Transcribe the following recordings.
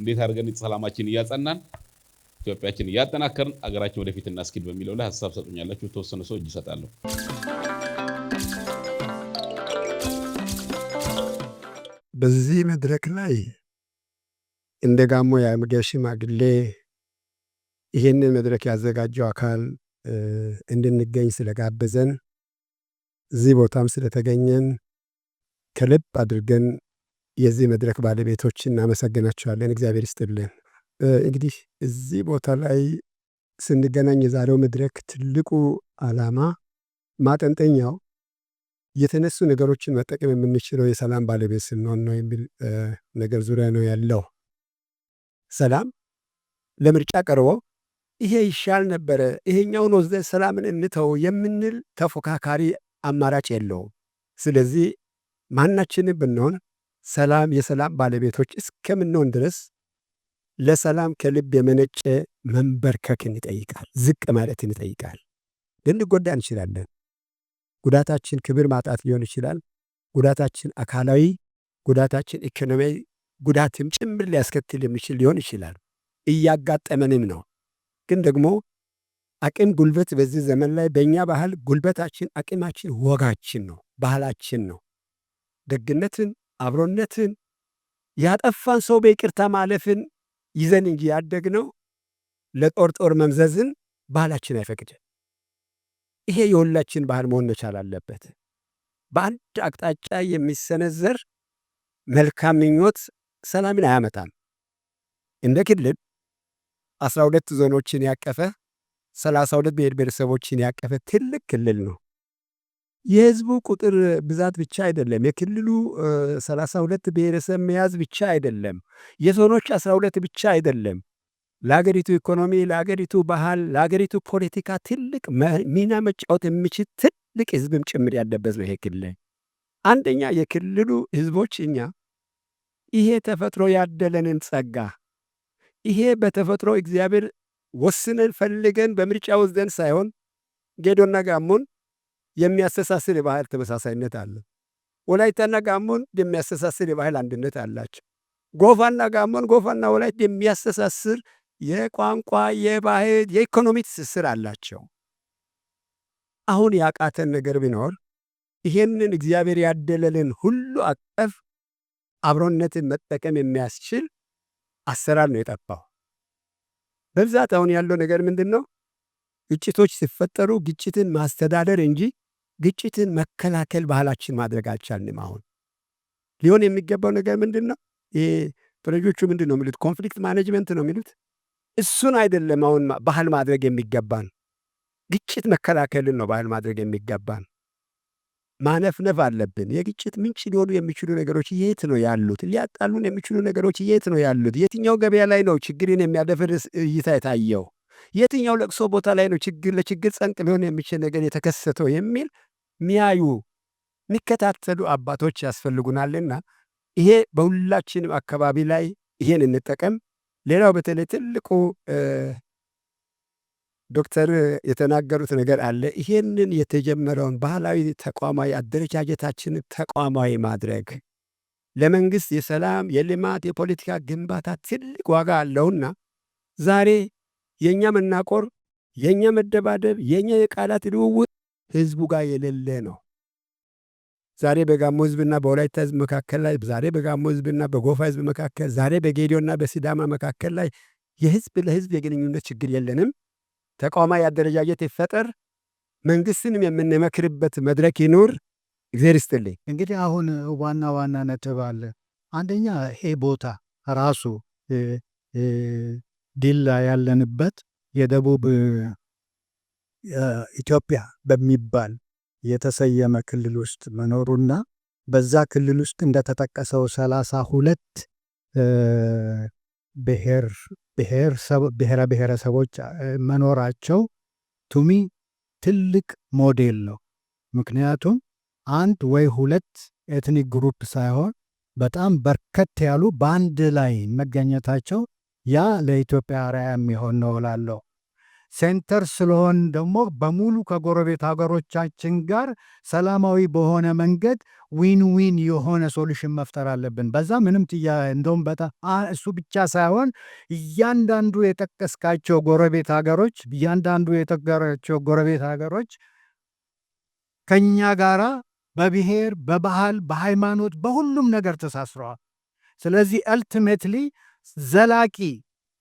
እንዴት አድርገን ሰላማችን እያጸናን ኢትዮጵያችን እያጠናከርን አገራችን ወደፊት እናስኪድ በሚለው ላይ ሐሳብ ሰጡኛላችሁ። ተወሰነ ሰው እጅ ሰጣለሁ። በዚህ መድረክ ላይ እንደ ጋሞ የአገር ሽማግሌ ይህንን መድረክ ያዘጋጀው አካል እንድንገኝ ስለጋበዘን እዚህ ቦታም ስለተገኘን ከልብ አድርገን የዚህ መድረክ ባለቤቶች እናመሰግናቸዋለን። እግዚአብሔር ይስጥልን። እንግዲህ እዚህ ቦታ ላይ ስንገናኝ የዛሬው መድረክ ትልቁ ዓላማ ማጠንጠኛው የተነሱ ነገሮችን መጠቀም የምንችለው የሰላም ባለቤት ስንሆን ነው የሚል ነገር ዙሪያ ነው ያለው። ሰላም ለምርጫ ቀርቦ ይሄ ይሻል ነበረ፣ ይሄኛውን ወስደን ሰላምን እንተው የምንል ተፎካካሪ አማራጭ የለውም። ስለዚህ ማናችንም ብንሆን ሰላም የሰላም ባለቤቶች እስከምንሆን ድረስ ለሰላም ከልብ የመነጨ መንበርከክን ይጠይቃል፣ ዝቅ ማለትን ይጠይቃል። ልንጎዳ እንችላለን። ጉዳታችን ክብር ማጣት ሊሆን ይችላል። ጉዳታችን አካላዊ፣ ጉዳታችን ኢኮኖሚያዊ ጉዳትም ጭምር ሊያስከትል የሚችል ሊሆን ይችላል። እያጋጠመንም ነው። ግን ደግሞ አቅም ጉልበት በዚህ ዘመን ላይ በእኛ ባህል ጉልበታችን አቅማችን ወጋችን ነው፣ ባህላችን ነው። ደግነትን፣ አብሮነትን፣ ያጠፋን ሰው በይቅርታ ማለፍን ይዘን እንጂ ያደግነው ለጦር መምዘዝን ባህላችን አይፈቅድም። ይሄ የሁላችን ባህል መሆን መቻል አለበት። በአንድ አቅጣጫ የሚሰነዘር መልካም ምኞት ሰላምን አያመጣም። እንደ ክልል 12 ዞኖችን ያቀፈ 32 ብሔር ብሔረሰቦችን ያቀፈ ትልቅ ክልል ነው። የህዝቡ ቁጥር ብዛት ብቻ አይደለም፣ የክልሉ 32 ብሔረሰብ መያዝ ብቻ አይደለም፣ የዞኖች 12 ብቻ አይደለም። ለሀገሪቱ ኢኮኖሚ፣ ለሀገሪቱ ባህል፣ ለሀገሪቱ ፖለቲካ ትልቅ ሚና መጫወት የሚችል ትልቅ ህዝብም ጭምር ያለበት ነው ይሄ ክልል። አንደኛ የክልሉ ህዝቦች እኛ ይሄ ተፈጥሮ ያደለንን ጸጋ፣ ይሄ በተፈጥሮ እግዚአብሔር ወስነን ፈልገን በምርጫ ወስደን ሳይሆን ጌዶና ጋሞን የሚያስተሳስር የባህል ተመሳሳይነት አለ። ወላይታና ጋሞን የሚያስተሳስር የባህል አንድነት አላቸው። ጎፋና ጋሞን፣ ጎፋና ወላይታ የሚያስተሳስር የቋንቋ፣ የባህል፣ የኢኮኖሚ ትስስር አላቸው። አሁን ያቃተን ነገር ቢኖር ይሄንን እግዚአብሔር ያደለልን ሁሉ አቀፍ አብሮነትን መጠቀም የሚያስችል አሰራር ነው የጠፋው። በብዛት አሁን ያለው ነገር ምንድን ነው? ግጭቶች ሲፈጠሩ ግጭትን ማስተዳደር እንጂ ግጭትን መከላከል ባህላችን ማድረግ አልቻልንም። አሁን ሊሆን የሚገባው ነገር ምንድን ነው? ፈረንጆቹ ምንድን ነው የሚሉት? ኮንፍሊክት ማኔጅመንት ነው የሚሉት። እሱን አይደለም አሁን ባህል ማድረግ የሚገባን፣ ግጭት መከላከልን ነው ባህል ማድረግ የሚገባን። ማነፍነፍ አለብን። የግጭት ምንጭ ሊሆኑ የሚችሉ ነገሮች የት ነው ያሉት? ሊያጣሉን የሚችሉ ነገሮች የት ነው ያሉት? የትኛው ገበያ ላይ ነው ችግርን የሚያደፈርስ እይታ የታየው? የትኛው ለቅሶ ቦታ ላይ ነው ለችግር ጸንቅ ሊሆን የሚችል ነገር የተከሰተው የሚል ሚያዩ የሚከታተሉ አባቶች ያስፈልጉናልና ይሄ በሁላችንም አካባቢ ላይ ይሄን እንጠቀም። ሌላው በተለይ ትልቁ ዶክተር የተናገሩት ነገር አለ። ይሄንን የተጀመረውን ባህላዊ ተቋማዊ አደረጃጀታችንን ተቋማዊ ማድረግ ለመንግስት የሰላም፣ የልማት፣ የፖለቲካ ግንባታ ትልቅ ዋጋ አለውና ዛሬ የኛ መናቆር፣ የኛ መደባደብ፣ የኛ የቃላት ልውውጥ ህዝቡ ጋር የሌለ ነው። ዛሬ በጋሞ ህዝብና በወላይታ ህዝብ መካከል ላይ፣ ዛሬ በጋሞ ህዝብና በጎፋ ህዝብ መካከል፣ ዛሬ በጌዲዮና በሲዳማ መካከል ላይ የህዝብ ለህዝብ የግንኙነት ችግር የለንም። ተቋማዊ አደረጃጀት ይፈጠር፣ መንግስትንም የምንመክርበት መድረክ ይኑር። እግዚአብሔር ይስጥልኝ። እንግዲህ አሁን ዋና ነጥብ አለ። አንደኛ ይሄ ቦታ ራሱ ዲላ ያለንበት የደቡብ ኢትዮጵያ በሚባል የተሰየመ ክልል ውስጥ መኖሩና በዛ ክልል ውስጥ እንደተጠቀሰው 32 ብሔረ ብሔረሰቦች መኖራቸው ቱሚ ትልቅ ሞዴል ነው። ምክንያቱም አንድ ወይ ሁለት ኤትኒክ ግሩፕ ሳይሆን በጣም በርከት ያሉ በአንድ ላይ መገኘታቸው ያ ለኢትዮጵያ አርአያ የሚሆን ነው እላለሁ። ሴንተር ስለሆን ደግሞ በሙሉ ከጎረቤት ሀገሮቻችን ጋር ሰላማዊ በሆነ መንገድ ዊን ዊን የሆነ ሶሉሽን መፍጠር አለብን። በዛ ምንም እንደውም በጣም እሱ ብቻ ሳይሆን እያንዳንዱ የጠቀስካቸው ጎረቤት ሀገሮች ከኛ ጋራ በብሔር፣ በባህል፣ በሃይማኖት፣ በሁሉም ነገር ተሳስረዋል። ስለዚህ አልቲሜትሊ ዘላቂ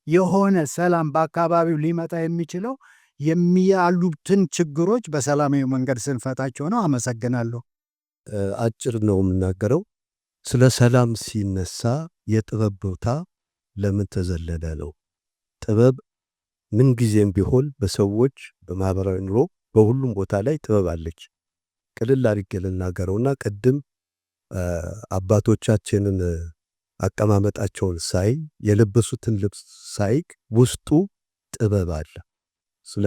የሆነ ሰላም በአካባቢው ሊመጣ የሚችለው የሚያሉትን ችግሮች በሰላማዊ መንገድ ስንፈታቸው ነው። አመሰግናለሁ። አጭር ነው የምናገረው። ስለ ሰላም ሲነሳ የጥበብ ቦታ ለምን ተዘለለ ነው። ጥበብ ምንጊዜም ቢሆን በሰዎች በማህበራዊ ኑሮ በሁሉም ቦታ ላይ ጥበብ አለች። ቅልል አድርጌ ልናገረውና ቅድም አባቶቻችንን አቀማመጣቸውን ሳይ የለበሱትን ልብስ ሳይ ውስጡ ጥበብ አለ። ስለ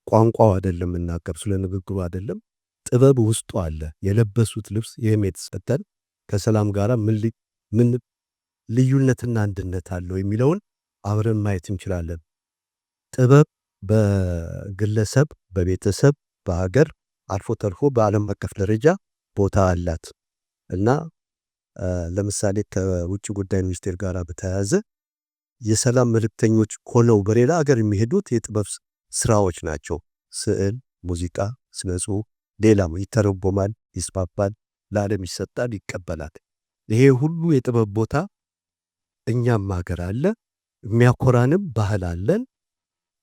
ቋንቋው አይደለም እናገር፣ ስለ ንግግሩ አይደለም፣ ጥበብ ውስጡ አለ። የለበሱት ልብስ ይህም የተሰጠን ከሰላም ጋር ምን ልዩነትና አንድነት አለው የሚለውን አብረን ማየት እንችላለን። ጥበብ በግለሰብ፣ በቤተሰብ፣ በሀገር አልፎ ተርፎ በዓለም አቀፍ ደረጃ ቦታ አላት እና ለምሳሌ ከውጭ ጉዳይ ሚኒስቴር ጋር በተያያዘ የሰላም መልእክተኞች ሆነው በሌላ ሀገር የሚሄዱት የጥበብ ስራዎች ናቸው። ስዕል፣ ሙዚቃ፣ ስነ ጽሁፍ፣ ሌላም ይተረጎማል፣ ይስፋፋል፣ ለዓለም ይሰጣል፣ ይቀበላል። ይሄ ሁሉ የጥበብ ቦታ እኛም ሀገር አለ፣ የሚያኮራንም ባህል አለን።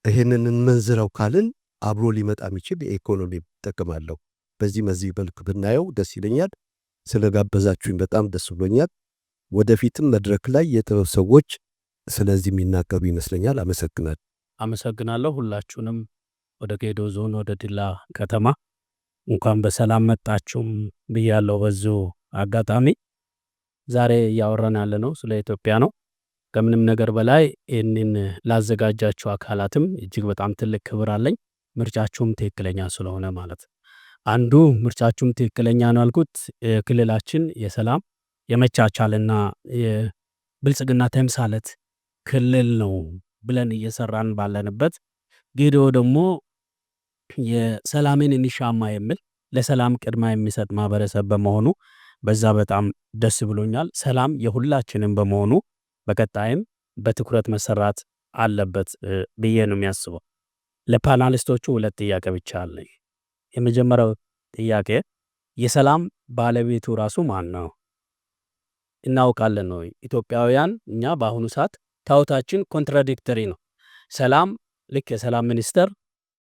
ይህንን እንመንዝረው ካልን አብሮ ሊመጣ የሚችል የኢኮኖሚ ጥቅም አለው። በዚህ መልክ ብናየው ደስ ይለኛል። ስለጋበዛችሁኝ በጣም ደስ ብሎኛል። ወደፊትም መድረክ ላይ የጥበብ ሰዎች ስለዚህ የሚናገሩ ይመስለኛል። አመሰግናለሁ። ሁላችሁንም ወደ ጌዶ ዞን ወደ ዲላ ከተማ እንኳን በሰላም መጣችሁም ብያለሁ። በዚሁ አጋጣሚ ዛሬ እያወራን ያለ ነው ስለ ኢትዮጵያ ነው። ከምንም ነገር በላይ ይህንን ላዘጋጃችሁ አካላትም እጅግ በጣም ትልቅ ክብር አለኝ። ምርጫችሁም ትክክለኛ ስለሆነ ማለት አንዱ ምርጫችሁም ትክክለኛ ነው ያልኩት ክልላችን የሰላም የመቻቻልና የብልጽግና ተምሳሌት ክልል ነው ብለን እየሰራን ባለንበት ጌዶ ደግሞ የሰላምን እንሻማ የሚል ለሰላም ቅድማ የሚሰጥ ማህበረሰብ በመሆኑ በዛ በጣም ደስ ብሎኛል። ሰላም የሁላችንም በመሆኑ በቀጣይም በትኩረት መሰራት አለበት ብዬ ነው የሚያስበው። ለፓናሊስቶቹ ሁለት ጥያቄ ብቻ አለኝ። የመጀመሪያው ጥያቄ የሰላም ባለቤቱ ራሱ ማን ነው? እናውቃለን ነው ኢትዮጵያውያን እኛ በአሁኑ ሰዓት ታውታችን ኮንትራዲክተሪ ነው። ሰላም ልክ የሰላም ሚኒስተር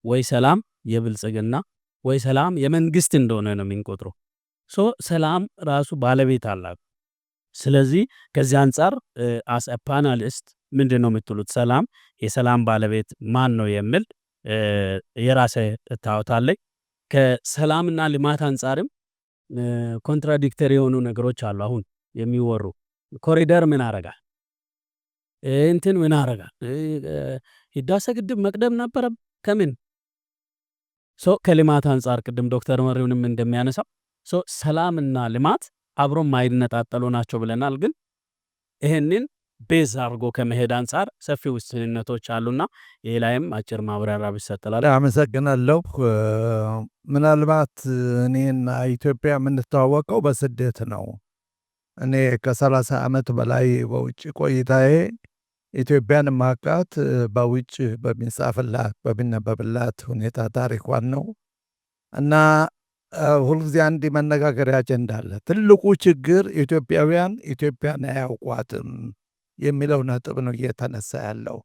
ወይ ሰላም የብልጽግና ወይ ሰላም የመንግስት እንደሆነ ነው የሚንቆጥረው። ሰላም ራሱ ባለቤት አላት። ስለዚህ ከዚህ አንጻር አስ ፓናሊስት ምንድን ነው የምትሉት? ሰላም የሰላም ባለቤት ማን ነው የሚል የራሴ ታውታለኝ። ከሰላምና ልማት አንጻርም ኮንትራዲክተሪ የሆኑ ነገሮች አሉ። አሁን የሚወሩ ኮሪደር ምን አረጋል? እንትን ምን አረጋል? ህዳሴ ግድብ መቅደም ነበረ ከምን ከልማት አንጻር ቅድም ዶክተር መሪውንም እንደሚያነሳው ሰላምና ልማት አብሮ ማይነጣጠሉ ናቸው ብለናል። ግን ይሄንን ቤዝ አድርጎ ከመሄድ አንጻር ሰፊ ውስንነቶች አሉና ይሄ ላይም አጭር ማብራሪያ ቢሰጥላል። አመሰግናለሁ። ምናልባት እኔና ኢትዮጵያ የምንተዋወቀው በስደት ነው። እኔ ከ30 ዓመት በላይ በውጭ ቆይታዬ ኢትዮጵያን ማቃት በውጭ በሚጻፍላት በሚነበብላት ሁኔታ ታሪኳን ነው እና ሁልጊዜ አንድ መነጋገሪያ አጀንዳ አለ። ትልቁ ችግር ኢትዮጵያውያን ኢትዮጵያን አያውቋትም የሚለው ነጥብ ነው እየተነሳ ያለው።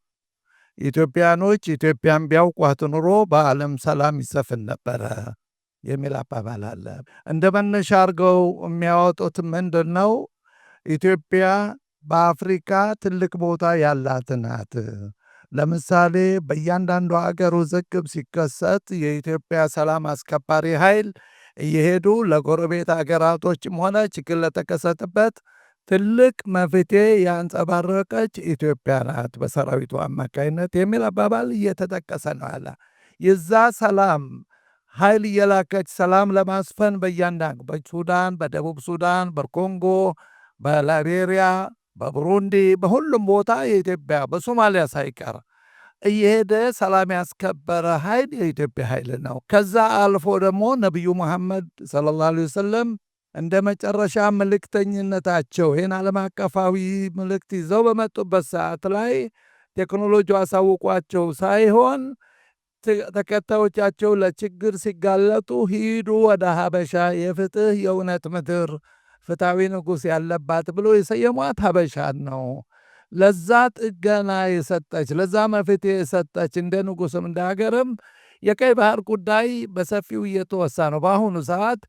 ኢትዮጵያኖች ኢትዮጵያን ቢያውቋት ኑሮ በዓለም ሰላም ይሰፍን ነበረ የሚል አባባል አለ። እንደ መነሻ አድርገው የሚያወጡት ምንድን ነው? ኢትዮጵያ በአፍሪካ ትልቅ ቦታ ያላት ናት። ለምሳሌ በእያንዳንዱ አገር ውዝግብ ሲከሰት የኢትዮጵያ ሰላም አስከባሪ ኃይል እየሄዱ ለጎረቤት አገራቶችም ሆነ ችግር ለተከሰተበት ትልቅ መፍትሄ ያንጸባረቀች ኢትዮጵያ ናት በሰራዊቱ አማካይነት የሚል አባባል እየተጠቀሰ ነው ያለ። የዛ ሰላም ኃይል እየላከች ሰላም ለማስፈን በእያንዳንዱ በሱዳን፣ በደቡብ ሱዳን፣ በኮንጎ፣ በላይቤሪያ፣ በቡሩንዲ፣ በሁሉም ቦታ የኢትዮጵያ በሶማሊያ ሳይቀር እየሄደ ሰላም ያስከበረ ኃይል የኢትዮጵያ ኃይል ነው። ከዛ አልፎ ደግሞ ነቢዩ መሐመድ ሰለላሁ ዐለይሂ ወሰለም እንደ መጨረሻ መልእክተኝነታቸው ይህን ዓለም አቀፋዊ መልእክት ይዘው በመጡበት ሰዓት ላይ ቴክኖሎጂ አሳውቋቸው ሳይሆን ተከታዮቻቸው ለችግር ሲጋለጡ ሂዱ ወደ ሀበሻ የፍትህ የእውነት ምድር ፍትሐዊ ንጉሥ ያለባት ብሎ የሰየሟት ሀበሻን ነው። ለዛ ጥገና የሰጠች ለዛ መፍትሄ የሰጠች እንደ ንጉሥም እንደ ሀገርም የቀይ ባህር ጉዳይ በሰፊው እየተወሳ ነው። በአሁኑ ሰዓት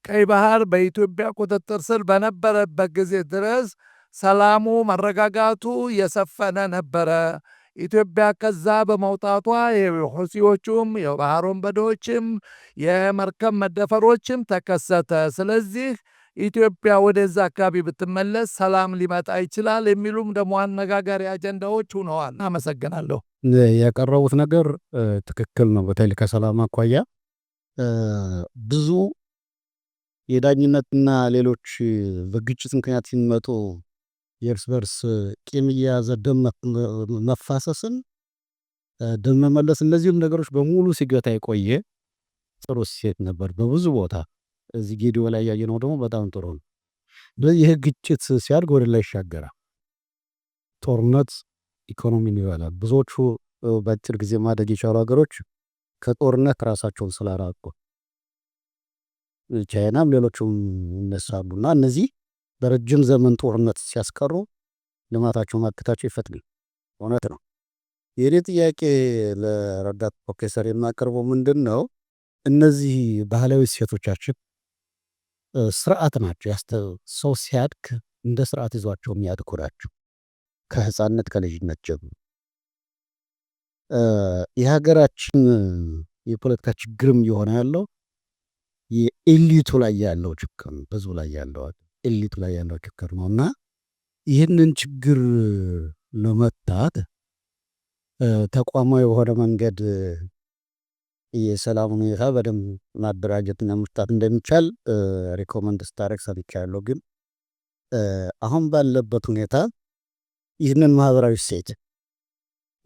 ቀይ ባህር በኢትዮጵያ ቁጥጥር ስር በነበረበት ጊዜ ድረስ ሰላሙ መረጋጋቱ የሰፈነ ነበረ። ኢትዮጵያ ከዛ በመውጣቷ የሁሲዎቹም የባህር ወንበዴዎችም የመርከብ መደፈሮችም ተከሰተ። ስለዚህ ኢትዮጵያ ወደዛ አካባቢ ብትመለስ ሰላም ሊመጣ ይችላል የሚሉም ደግሞ አነጋጋሪ አጀንዳዎች ሆነዋል። አመሰግናለሁ። ያቀረቡት ነገር ትክክል ነው። በተለይ ከሰላም አኳያ ብዙ የዳኝነትና ሌሎች በግጭት ምክንያት የሚመጡ የእርስ በርስ ቂም እየያዘ ደም መፋሰስን ደም መመለስ እነዚህም ነገሮች በሙሉ ሲገታ የቆየ ጥሩ ሴት ነበር በብዙ ቦታ። እዚህ ጌዲዮ ላይ ያየነው ደግሞ በጣም ጥሩ ነው። ይህ ግጭት ሲያድግ ወደ ላይ ይሻገራል። ጦርነት ኢኮኖሚን ይበላል። ብዙዎቹ በአጭር ጊዜ ማደግ የቻሉ ሀገሮች ከጦርነት ራሳቸውን ስላራቁ ቻይናም ሌሎቹም ይነሳሉና እነዚህ በረጅም ዘመን ጦርነት ሲያስቀሩ ልማታቸው ማጥታቸው ይፈትጋል። እውነት ነው። የኔ ጥያቄ ለረዳት ፕሮፌሰር የማቀርበው ምንድን ነው? እነዚህ ባህላዊ እሴቶቻችን ስርዓት ናቸው። ሰው ሲያድግ እንደ ስርዓት ይዟቸው የሚያድጉ ናቸው። ከህፃነት ከልጅነት ጀምሮ የሀገራችን የፖለቲካ ችግርም የሆነ ያለው የኤሊቱ ላይ ያለው ችግር ነው። ብዙ ላይ ያለው ኤሊቱ ላይ ያለው ችግር ነው እና ይህንን ችግር ለመፍታት ተቋማዊ በሆነ መንገድ የሰላም ሁኔታ በደንብ ማደራጀትና መፍታት እንደሚቻል ሪኮመንድ ስታደርግ ሰምቻለሁ። ግን አሁን ባለበት ሁኔታ ይህንን ማህበራዊ እሴት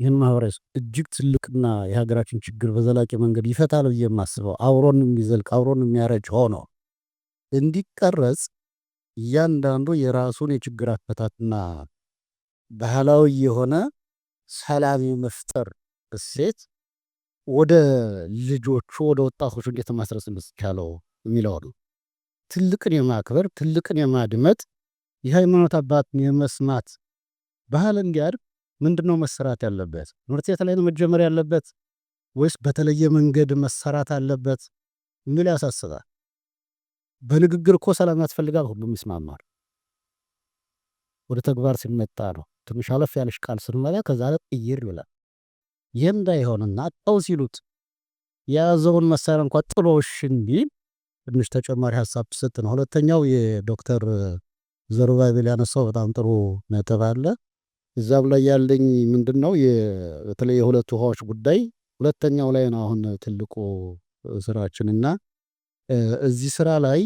ይህን ማህበራዊ እጅግ ትልቅና የሀገራችን ችግር በዘላቂ መንገድ ይፈታል ብዬ የማስበው አብሮን የሚዘልቅ አብሮን የሚያረጅ ሆኖ እንዲቀረጽ እያንዳንዱ የራሱን የችግር አፈታትና ባህላዊ የሆነ ሰላም መፍጠር እሴት ወደ ልጆቹ ወደ ወጣቶቹ እንዴት ማስረጽ እንደቻለው የሚለው ነው። ትልቅን የማክበር ትልቅን የማድመጥ የሃይማኖት አባትን የመስማት ባህል እንዲያድግ ምንድነው መሰራት ያለበት? ትምህርት ቤት ላይ ነው መጀመር ያለበት ወይስ በተለየ መንገድ መሰራት አለበት? ምን ያሳስባል? በንግግር እኮ ሰላም ያስፈልጋል፣ ሁሉም ይስማማል። ወደ ተግባር ሲመጣ ነው ትንሽ አለፍ ያለሽ ቃል ስንመላ ከዛ ለጥይር ይላል። ይህም እንዳይሆንና ጠው ሲሉት የያዘውን መሳሪያ እንኳን ጥሎሽ እንዲል ትንሽ ተጨማሪ ሀሳብ ትሰጥ ነው። ሁለተኛው የዶክተር ዘሩባቤል ያነሳው በጣም ጥሩ ነጥብ አለ። እዛም ላይ ያለኝ ምንድነው በተለይ የሁለቱ ውሃዎች ጉዳይ ሁለተኛው ላይ ነው አሁን ትልቁ ስራችንና እዚህ ስራ ላይ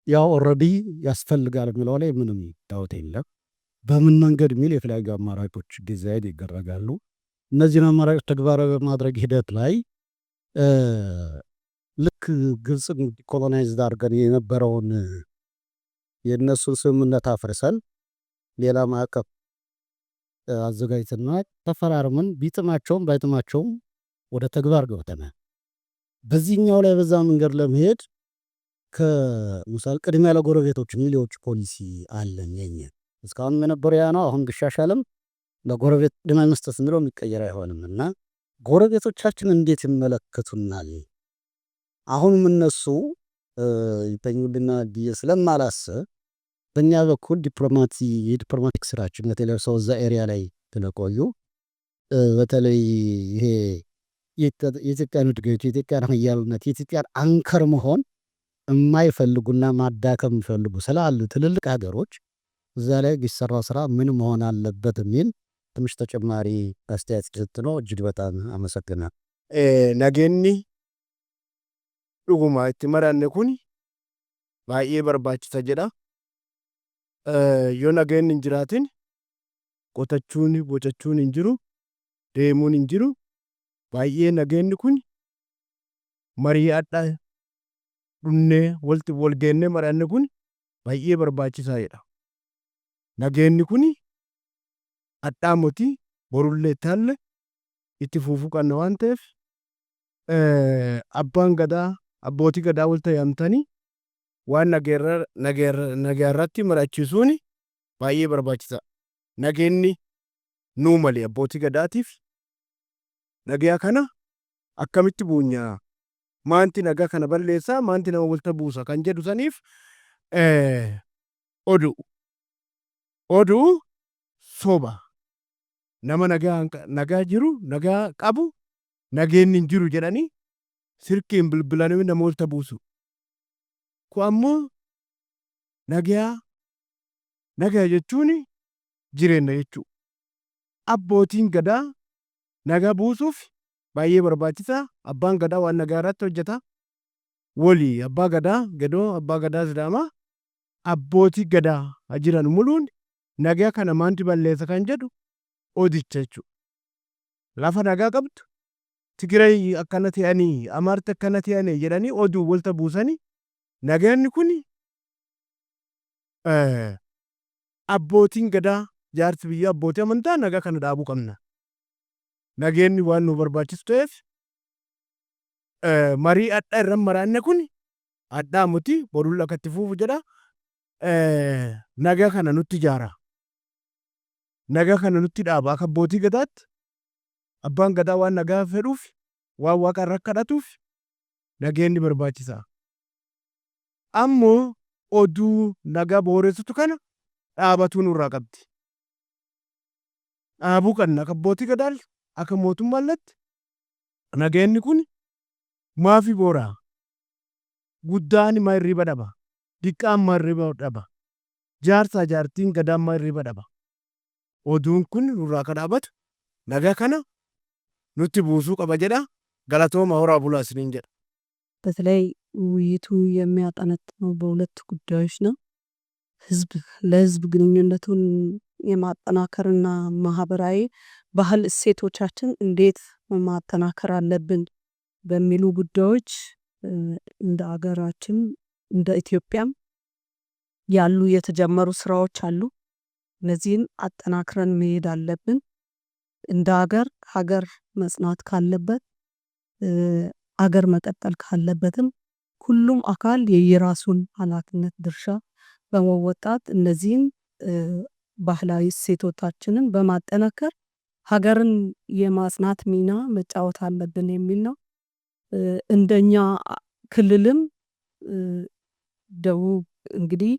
ያው ኦልሬዲ ያስፈልጋል የሚለው ላይ ምንም ዳውት የለም። በምን መንገድ የሚል የተለያዩ አማራጮች ዲዛይን ይደረጋሉ። እነዚህን አማራጮች ተግባራዊ በማድረግ ሂደት ላይ ልክ ግብፅን ኮሎናይዝድ አድርገን የነበረውን የእነሱን ስምምነት አፍርሰን ሌላ ማዕቀፍ አዘጋጅተና ተፈራርመን ቢጥማቸውም ባይጥማቸውም ወደ ተግባር ገብተናል። በዚህኛው ላይ በዛ መንገድ ለመሄድ ከሙሳል ቅድሚያ ለጎረቤቶች ሚሊዮች ፖሊሲ አለን የኛ እስካሁን የነበረው ያ ነው። አሁን ግሻሻለም ለጎረቤት ቅድሚያ መስጠት የሚለው የሚቀየር አይሆንም እና ጎረቤቶቻችን እንዴት ይመለከቱናል? አሁንም እነሱ ይተኙልና ብዬ ስለማላስብ በእኛ በኩል የዲፕሎማቲክ ስራችን በተለይ ሰው እዛ ኤሪያ ላይ ስለቆዩ በተለይ ይሄ የኢትዮጵያን እድገት የኢትዮጵያን ኃያልነት የኢትዮጵያን አንከር መሆን የማይፈልጉና ማዳከም የሚፈልጉ ስላሉ ትልልቅ ሀገሮች እዛ ላይ ቢሰራ ስራ ምን መሆን አለበት የሚል ትንሽ ተጨማሪ አስተያየት ስጥ ነው። እጅግ በጣም አመሰግናለሁ። ነገኒ ዱጉማ ኢትመራነ ኩኒ ባዬ በርባችተ ጀዳ ዮ ነገን እንጅራትን qotachuun bocachuun hin jiru deemuun hin jiru baay'ee nageenyi kun mari'adhaa dhunnee wal geennee mari'anne kun baay'ee barbaachisaadha. Nageenyi kun adhaa mootii borullee taalle itti fufuu qabna waan ta'eef abbaan gadaa abbootii gadaa wal ta'amtanii waan nagaarratti mari'achiisuun baay'ee barbaachisaa. Nageenyi nuu malee abbootii gadaatiif nagaa kana akkamitti buunyaa maanti nagaa kana balleessaa maanti nama walta buusa kan jedhu saniif oduu soba nama nagaa jiru nagaa qabu nageenyi hin jiru jedhanii sirkiin bilbilanii nama walta buusu. Kun ammoo nagaa jechuun jireenya jechuudha. Abbootiin gadaa nagaa buusuuf baay'ee barbaachisaa. Abbaan gadaa waan nagaa irratti hojjeta. Walii abbaa gadaa gadoo abbaa gadaa sidaamaa abbootii gadaa jiran muluun nagaa kana maanti balleessa kan jedhu odicha jechuudha. Lafa nagaa qabdu Tigiray akkana ta'anii Amaarti akkana ta'anii jedhanii oduu walta buusanii nageenyi kun abbootiin gadaa jaarsi biyya abbootii amantaa nagaa kana dhaabuu qabna. Nageenyi waan nu barbaachisu ta'eef marii adda irra maraanne kun addaa muti borul akkatti fufu jedha. Nagaa kana nutti ijaara. Nagaa kana nutti dhaaba akka abbootii gadaatti abbaan gadaa waan nagaa fedhuuf waan waaqa irra kadhatuuf nageenyi barbaachisaa. Ammoo oduu nagaa booressutu kana dhaabatu nurraa qabdi. Dhaabuu qabna akka abbootii gadaa akka mootummaalletti nageenyi kun maafi booraa guddaan maa hirriba dhaba diqqaan maa hirriba dhaba jaarsaa jaartiin gadaan maa hirriba dhaba. Oduun kun nurraa akka dhaabatu nagaa kana nutti buusuu qaba jedha. Galatooma horaa bulaa isiniin jedha. በተለይ ውይይቱ የሚያጠነጥነው በሁለት ጉዳዮች ነው። ለህዝብ ግንኙነቱን የማጠናከርና ማህበራዊ ባህል እሴቶቻችን እንዴት ማጠናከር አለብን በሚሉ ጉዳዮች እንደ አገራችን እንደ ኢትዮጵያም ያሉ የተጀመሩ ስራዎች አሉ። እነዚህን አጠናክረን መሄድ አለብን። እንደ ሀገር መጽናት ካለበት አገር መቀጠል ካለበትም ሁሉም አካል የየራሱን ኃላፊነት ድርሻ በመወጣት እነዚህን ባህላዊ እሴቶቻችንን በማጠናከር ሀገርን የማጽናት ሚና መጫወት አለብን የሚል ነው። እንደኛ ክልልም ደቡብ እንግዲህ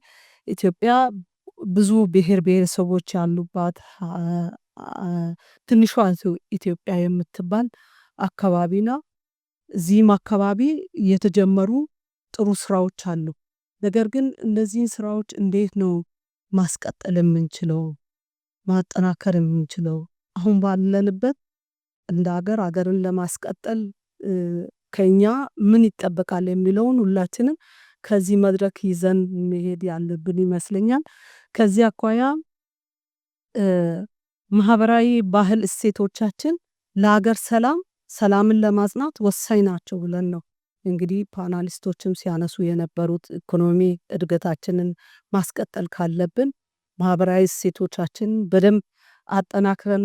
ኢትዮጵያ ብዙ ብሔር ብሔረሰቦች ያሉባት ትንሿ ኢትዮጵያ የምትባል አካባቢ ነው። እዚህም አካባቢ የተጀመሩ ጥሩ ስራዎች አሉ። ነገር ግን እነዚህን ስራዎች እንዴት ነው ማስቀጠል የምንችለው ማጠናከር የምንችለው? አሁን ባለንበት እንደ ሀገርን ለማስቀጠል ከኛ ምን ይጠበቃል የሚለውን ሁላችንም ከዚህ መድረክ ይዘን መሄድ ያለብን ይመስለኛል። ከዚህ አኳያ ማህበራዊ ባህል እሴቶቻችን ለሀገር ሰላምን ለማጽናት ወሳኝ ናቸው ብለን ነው እንግዲህ ፓናሊስቶችም ሲያነሱ የነበሩት። ኢኮኖሚ እድገታችንን ማስቀጠል ካለብን ማህበራዊ እሴቶቻችን በደንብ አጠናክረን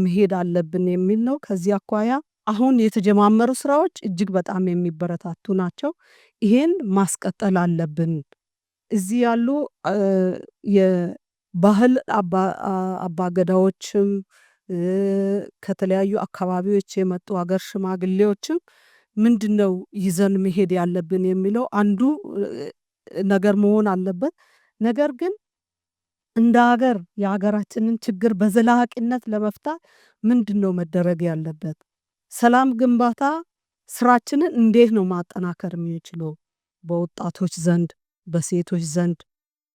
መሄድ አለብን የሚል ነው። ከዚህ አኳያ አሁን የተጀማመሩ ስራዎች እጅግ በጣም የሚበረታቱ ናቸው። ይሄን ማስቀጠል አለብን። እዚህ ያሉ የባህል አባገዳዎችም ከተለያዩ አካባቢዎች የመጡ ሀገር ሽማግሌዎችም ምንድነው ይዘን መሄድ ያለብን የሚለው አንዱ ነገር መሆን አለበት። ነገር ግን እንደ ሀገር የሀገራችንን ችግር በዘላቂነት ለመፍታት ምንድነው መደረግ ያለበት? ሰላም ግንባታ ስራችንን እንዴት ነው ማጠናከር የሚችለው? በወጣቶች ዘንድ በሴቶች ዘንድ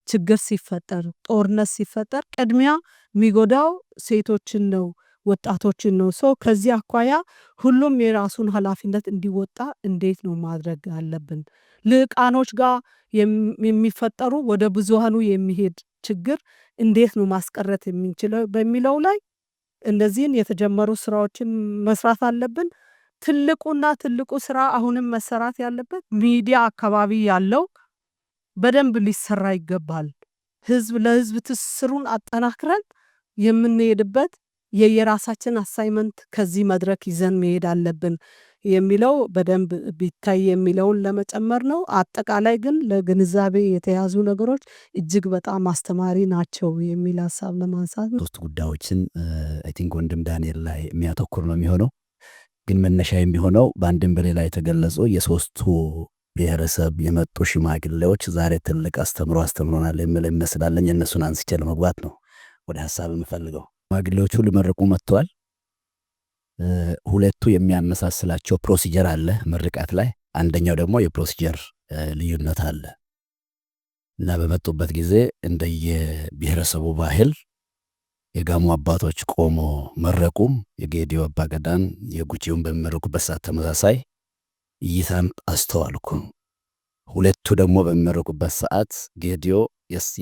ችግር ሲፈጠር ጦርነት ሲፈጠር ቅድሚያ የሚጎዳው ሴቶችን ነው ወጣቶችን ነው። ሰው ከዚህ አኳያ ሁሉም የራሱን ኃላፊነት እንዲወጣ እንዴት ነው ማድረግ አለብን? ልቃኖች ጋር የሚፈጠሩ ወደ ብዙሃኑ የሚሄድ ችግር እንዴት ነው ማስቀረት የምንችለው በሚለው ላይ እነዚህን የተጀመሩ ስራዎችን መስራት አለብን። ትልቁ ስራ አሁንም መሰራት ያለበት ሚዲያ አካባቢ ያለው በደንብ ሊሰራ ይገባል። ህዝብ ለህዝብ ትስስሩን አጠናክረን የምንሄድበት የየራሳችን አሳይመንት ከዚህ መድረክ ይዘን መሄድ አለብን የሚለው በደንብ ቢታይ የሚለውን ለመጨመር ነው። አጠቃላይ ግን ለግንዛቤ የተያዙ ነገሮች እጅግ በጣም አስተማሪ ናቸው የሚል ሀሳብ ለማንሳት ነው። 3 ጉዳዮችን አይ ቲንክ ወንድም ዳንኤል ላይ የሚያተኩር ነው የሚሆነው። ግን መነሻ የሚሆነው በአንድም በሌላ የተገለጹ የ3ቱ ብሔረሰብ የመጡ ሽማግሌዎች ዛሬ ትልቅ አስተምሮናል የሚል ይመስላለኝ። እነሱን አንስቼ ለመግባት ነው ወደ ሀሳብ የምፈልገው። ሽማግሌዎቹ ሊመርቁ መጥተዋል። ሁለቱ የሚያመሳስላቸው ፕሮሲጀር አለ ምርቃት ላይ። አንደኛው ደግሞ የፕሮሲጀር ልዩነት አለ እና በመጡበት ጊዜ እንደየ ብሔረሰቡ ባህል የጋሞ አባቶች ቆሞ መረቁም፣ የጌዲዮ አባገዳን የጉጂውን በሚመረቁበት ሰዓት ተመሳሳይ እይታን አስተዋልኩ። ሁለቱ ደግሞ በሚመረቁበት ሰዓት ጌዲዮ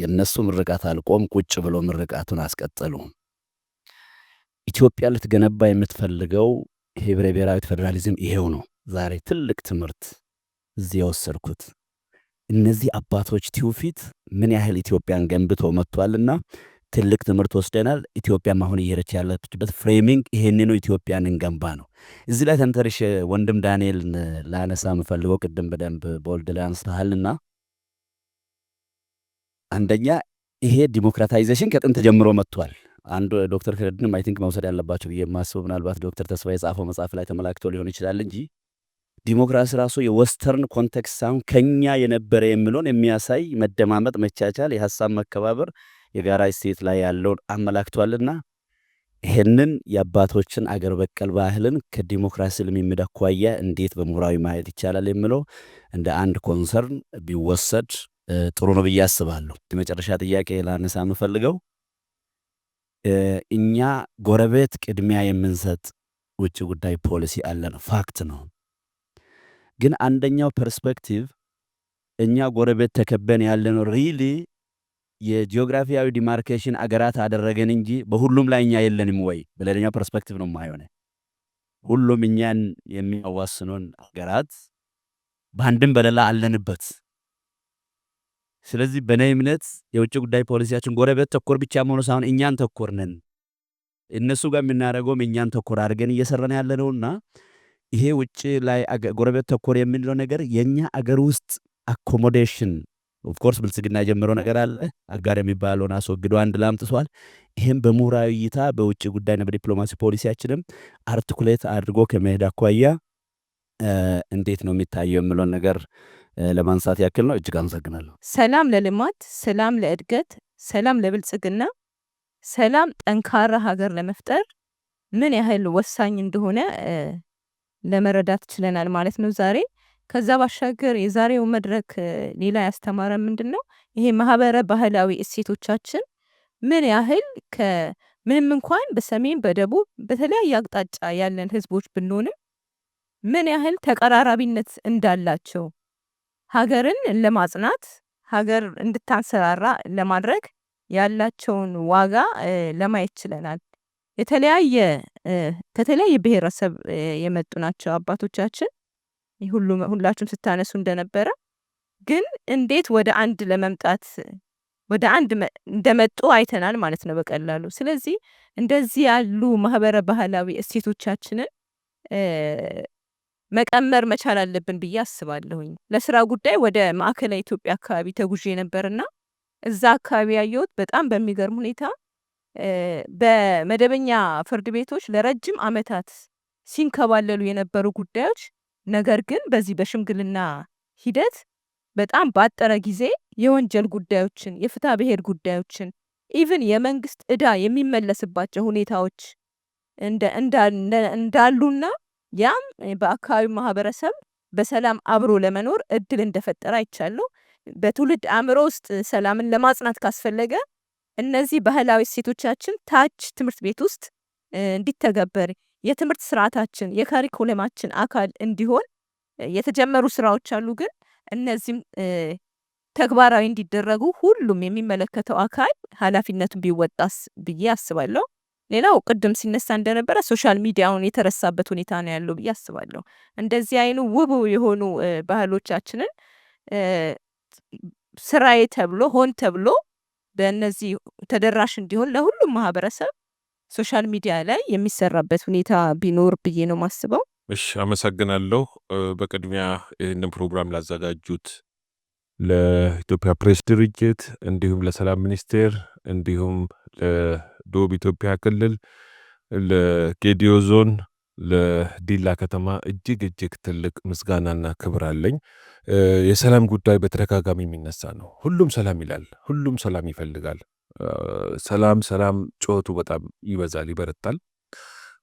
የነሱ ምርቃት አልቆም ቁጭ ብሎ ምርቃቱን አስቀጠሉ። ኢትዮጵያ ልትገነባ የምትፈልገው ህብረ ብሔራዊ ፌዴራሊዝም ይሄው ነው። ዛሬ ትልቅ ትምህርት እዚህ የወሰድኩት እነዚህ አባቶች ትውፊት ምን ያህል ኢትዮጵያን ገንብቶ መጥቷልና ትልቅ ትምህርት ወስደናል። ኢትዮጵያም አሁን እየሄደች ያለችበት ፍሬሚንግ ይሄንኑ ኢትዮጵያን እንገንባ ነው። እዚህ ላይ ተንተርሽ ወንድም ዳንኤልን ላነሳ የምፈልገው ቅድም በደንብ ቦልድ ላይ አንስተሃልና አንደኛ ይሄ ዲሞክራታይዜሽን ከጥንት ጀምሮ መጥቷል። አንዱ ዶክተር ክረድንም አይ ቲንክ መውሰድ ያለባቸው ብዬ የማስበው ምናልባት ዶክተር ተስፋ የጻፈው መጽሐፍ ላይ ተመላክቶ ሊሆን ይችላል እንጂ ዲሞክራሲ ራሱ የወስተርን ኮንቴክስት ሳይሆን ከኛ የነበረ የሚለውን የሚያሳይ መደማመጥ፣ መቻቻል፣ የሀሳብ መከባበር የጋራ ስቴት ላይ ያለውን አመላክቷልና ይህንን የአባቶችን አገር በቀል ባህልን ከዲሞክራሲ ልምምድ አኳያ እንዴት በምሁራዊ ማየት ይቻላል የሚለው እንደ አንድ ኮንሰርን ቢወሰድ ጥሩ ነው ብዬ አስባለሁ። የመጨረሻ ጥያቄ ላነሳ የምፈልገው እኛ ጎረቤት ቅድሚያ የምንሰጥ ውጭ ጉዳይ ፖሊሲ አለን፣ ፋክት ነው። ግን አንደኛው ፐርስፔክቲቭ እኛ ጎረቤት ተከበን ያለነው ሪሊ የጂኦግራፊያዊ ዲማርኬሽን አገራት አደረገን እንጂ በሁሉም ላይ እኛ የለንም ወይ በሌላኛው ፐርስፔክቲቭ ነው የማይሆነ። ሁሉም እኛን የሚያዋስኑን አገራት በአንድም በሌላ አለንበት። ስለዚህ በእኔ እምነት የውጭ ጉዳይ ፖሊሲያችን ጎረቤት ተኮር ብቻ መሆኑ ሳይሆን እኛን ተኮር ነን። እነሱ ጋር የምናደርገውም እኛን ተኮር አድርገን እየሰራን ያለነውና ይሄ ውጭ ላይ ጎረቤት ተኮር የምንለው ነገር የኛ አገር ውስጥ አኮሞዴሽን ኦፍኮርስ ብልጽግና የጀመረው ነገር አለ። አጋር የሚባለውን አስወግዶ አንድ ላምጥቷል። ይህም በምሁራዊ እይታ በውጭ ጉዳይና በዲፕሎማሲ ፖሊሲያችንም አርቲኩሌት አድርጎ ከመሄድ አኳያ እንዴት ነው የሚታየው የምለውን ነገር ለማንሳት ያክል ነው። እጅግ አመሰግናለሁ። ሰላም ለልማት፣ ሰላም ለእድገት፣ ሰላም ለብልጽግና፣ ሰላም ጠንካራ ሀገር ለመፍጠር ምን ያህል ወሳኝ እንደሆነ ለመረዳት ችለናል ማለት ነው ዛሬ። ከዛ ባሻገር የዛሬው መድረክ ሌላ ያስተማረ ምንድነው ይሄ ማህበረ ባህላዊ እሴቶቻችን ምን ያህል ምንም እንኳን በሰሜን በደቡብ በተለያየ አቅጣጫ ያለን ህዝቦች ብንሆንም ምን ያህል ተቀራራቢነት እንዳላቸው ሀገርን ለማጽናት ሀገር እንድታንሰራራ ለማድረግ ያላቸውን ዋጋ ለማየት ችለናል። ከተለያየ ብሔረሰብ የመጡ ናቸው አባቶቻችን ሁላችሁም ስታነሱ እንደነበረ፣ ግን እንዴት ወደ አንድ ለመምጣት ወደ አንድ እንደመጡ አይተናል ማለት ነው በቀላሉ። ስለዚህ እንደዚህ ያሉ ማህበረ ባህላዊ እሴቶቻችንን መቀመር መቻል አለብን ብዬ አስባለሁኝ። ለስራ ጉዳይ ወደ ማዕከላዊ ኢትዮጵያ አካባቢ ተጉዤ ነበርና እዛ አካባቢ ያየሁት በጣም በሚገርም ሁኔታ በመደበኛ ፍርድ ቤቶች ለረጅም ዓመታት ሲንከባለሉ የነበሩ ጉዳዮች ነገር ግን በዚህ በሽምግልና ሂደት በጣም ባጠረ ጊዜ የወንጀል ጉዳዮችን፣ የፍትሐ ብሔር ጉዳዮችን፣ ኢቭን የመንግስት ዕዳ የሚመለስባቸው ሁኔታዎች እንዳሉና ያም በአካባቢው ማህበረሰብ በሰላም አብሮ ለመኖር እድል እንደፈጠረ አይቻለሁ። በትውልድ አእምሮ ውስጥ ሰላምን ለማጽናት ካስፈለገ እነዚህ ባህላዊ እሴቶቻችን ታች ትምህርት ቤት ውስጥ እንዲተገበር የትምህርት ስርዓታችን የካሪኩለማችን አካል እንዲሆን የተጀመሩ ስራዎች አሉ። ግን እነዚህም ተግባራዊ እንዲደረጉ ሁሉም የሚመለከተው አካል ኃላፊነቱን ቢወጣስ ብዬ አስባለሁ። ሌላው ቅድም ሲነሳ እንደነበረ ሶሻል ሚዲያውን የተረሳበት ሁኔታ ነው ያለው ብዬ አስባለሁ። እንደዚህ አይኑ ውብ የሆኑ ባህሎቻችንን ስራዬ ተብሎ ሆን ተብሎ በእነዚህ ተደራሽ እንዲሆን ለሁሉም ማህበረሰብ ሶሻል ሚዲያ ላይ የሚሰራበት ሁኔታ ቢኖር ብዬ ነው ማስበው። እሺ፣ አመሰግናለሁ። በቅድሚያ ይህንን ፕሮግራም ላዘጋጁት ለኢትዮጵያ ፕሬስ ድርጅት እንዲሁም ለሰላም ሚኒስቴር እንዲሁም ለደቡብ ኢትዮጵያ ክልል ለጌዲዮ ዞን ለዲላ ከተማ እጅግ ትልቅ ምስጋናና ክብር አለኝ። የሰላም ጉዳይ በተደጋጋሚ የሚነሳ ነው። ሁሉም ሰላም ይላል፣ ሁሉም ሰላም ይፈልጋል። ሰላም ጩኸቱ በጣም ይበዛል፣ ይበረታል።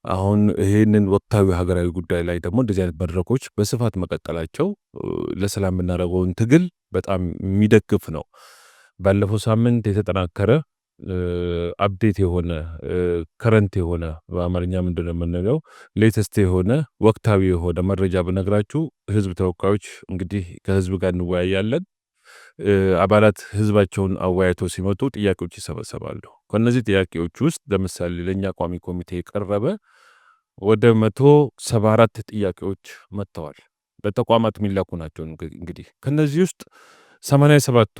አሁን ይህንን ወቅታዊ ሀገራዊ ጉዳይ ላይ ደግሞ እንደዚህ አይነት መድረኮች በስፋት መቀጠላቸው ለሰላም የምናደርገውን ትግል በጣም የሚደግፍ ነው። ባለፈው ሳምንት የተጠናከረ አፕዴት የሆነ ከረንት የሆነ በአማርኛ ምንድን ነው የምንለው ሌተስት የሆነ ወቅታዊ የሆነ መረጃ ብነግራችሁ፣ ህዝብ ተወካዮች እንግዲህ ከህዝብ ጋር እንወያያለን። አባላት ህዝባቸውን አወያይቶ ሲመጡ ጥያቄዎች ይሰበሰባሉ። ከእነዚህ ጥያቄዎች ውስጥ ለምሳሌ ለእኛ ቋሚ ኮሚቴ የቀረበ ወደ 174 ጥያቄዎች መጥተዋል። በተቋማት የሚላኩ ናቸው። እንግዲህ ከነዚህ ውስጥ 87ቱ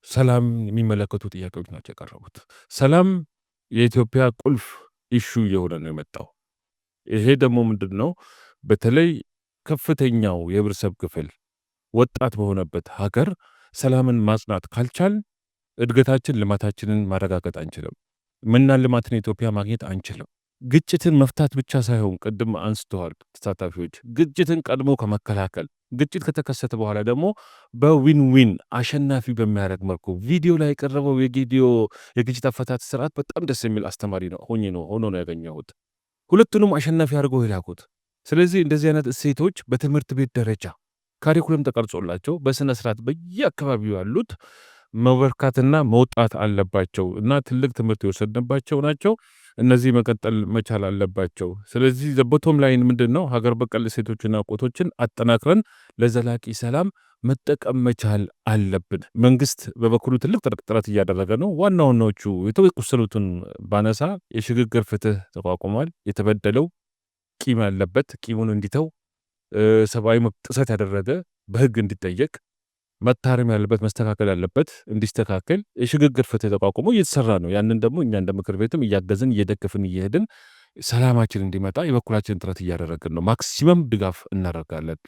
ሰላም የሚመለከቱ ጥያቄዎች ናቸው የቀረቡት። ሰላም የኢትዮጵያ ቁልፍ ኢሹ እየሆነ ነው የመጣው። ይሄ ደግሞ ምንድን ነው? በተለይ ከፍተኛው የህብረተሰብ ክፍል ወጣት በሆነበት ሀገር ሰላምን ማጽናት ካልቻል እድገታችን፣ ልማታችንን ማረጋገጥ አንችልም። ምና ልማትን ኢትዮጵያ ማግኘት አንችልም። ግጭትን መፍታት ብቻ ሳይሆን ቅድም አንስተዋል ተሳታፊዎች፣ ግጭትን ቀድሞ ከመከላከል ግጭት ከተከሰተ በኋላ ደግሞ በዊን ዊን አሸናፊ በሚያደርግ መልኩ ቪዲዮ ላይ የቀረበው የጌዲዮ የግጭት አፈታት ስርዓት በጣም ደስ የሚል አስተማሪ ነው ሆኖ ነው ያገኘሁት። ሁለቱንም አሸናፊ አድርገው የላኩት። ስለዚህ እንደዚህ አይነት እሴቶች በትምህርት ቤት ደረጃ ካሪኩለም ተቀርጾላቸው በስነ ስርዓት በየአካባቢው ያሉት መበርካትና መውጣት አለባቸው እና ትልቅ ትምህርት የወሰድንባቸው ናቸው። እነዚህ መቀጠል መቻል አለባቸው። ስለዚህ ዘቦቶም ላይን ምንድን ነው ሀገር በቀል እሴቶችና እውቀቶችን አጠናክረን ለዘላቂ ሰላም መጠቀም መቻል አለብን። መንግስት በበኩሉ ትልቅ ጥረት እያደረገ ነው። ዋናዎቹ የተወሰኑትን ባነሳ የሽግግር ፍትህ ተቋቁሟል። የተበደለው ቂም ያለበት ቂሙን እንዲተው፣ ሰብአዊ መብት ጥሰት ያደረገ በህግ እንዲጠየቅ፣ መታረም ያለበት መስተካከል ያለበት እንዲስተካከል የሽግግር ፍትህ ተቋቁሞ እየተሰራ ነው። ያንን ደግሞ እኛ እንደ ምክር ቤትም እያገዝን እየደገፍን እየሄድን ሰላማችን እንዲመጣ የበኩላችን ጥረት እያደረግን ነው። ማክሲመም ድጋፍ እናደርጋለን።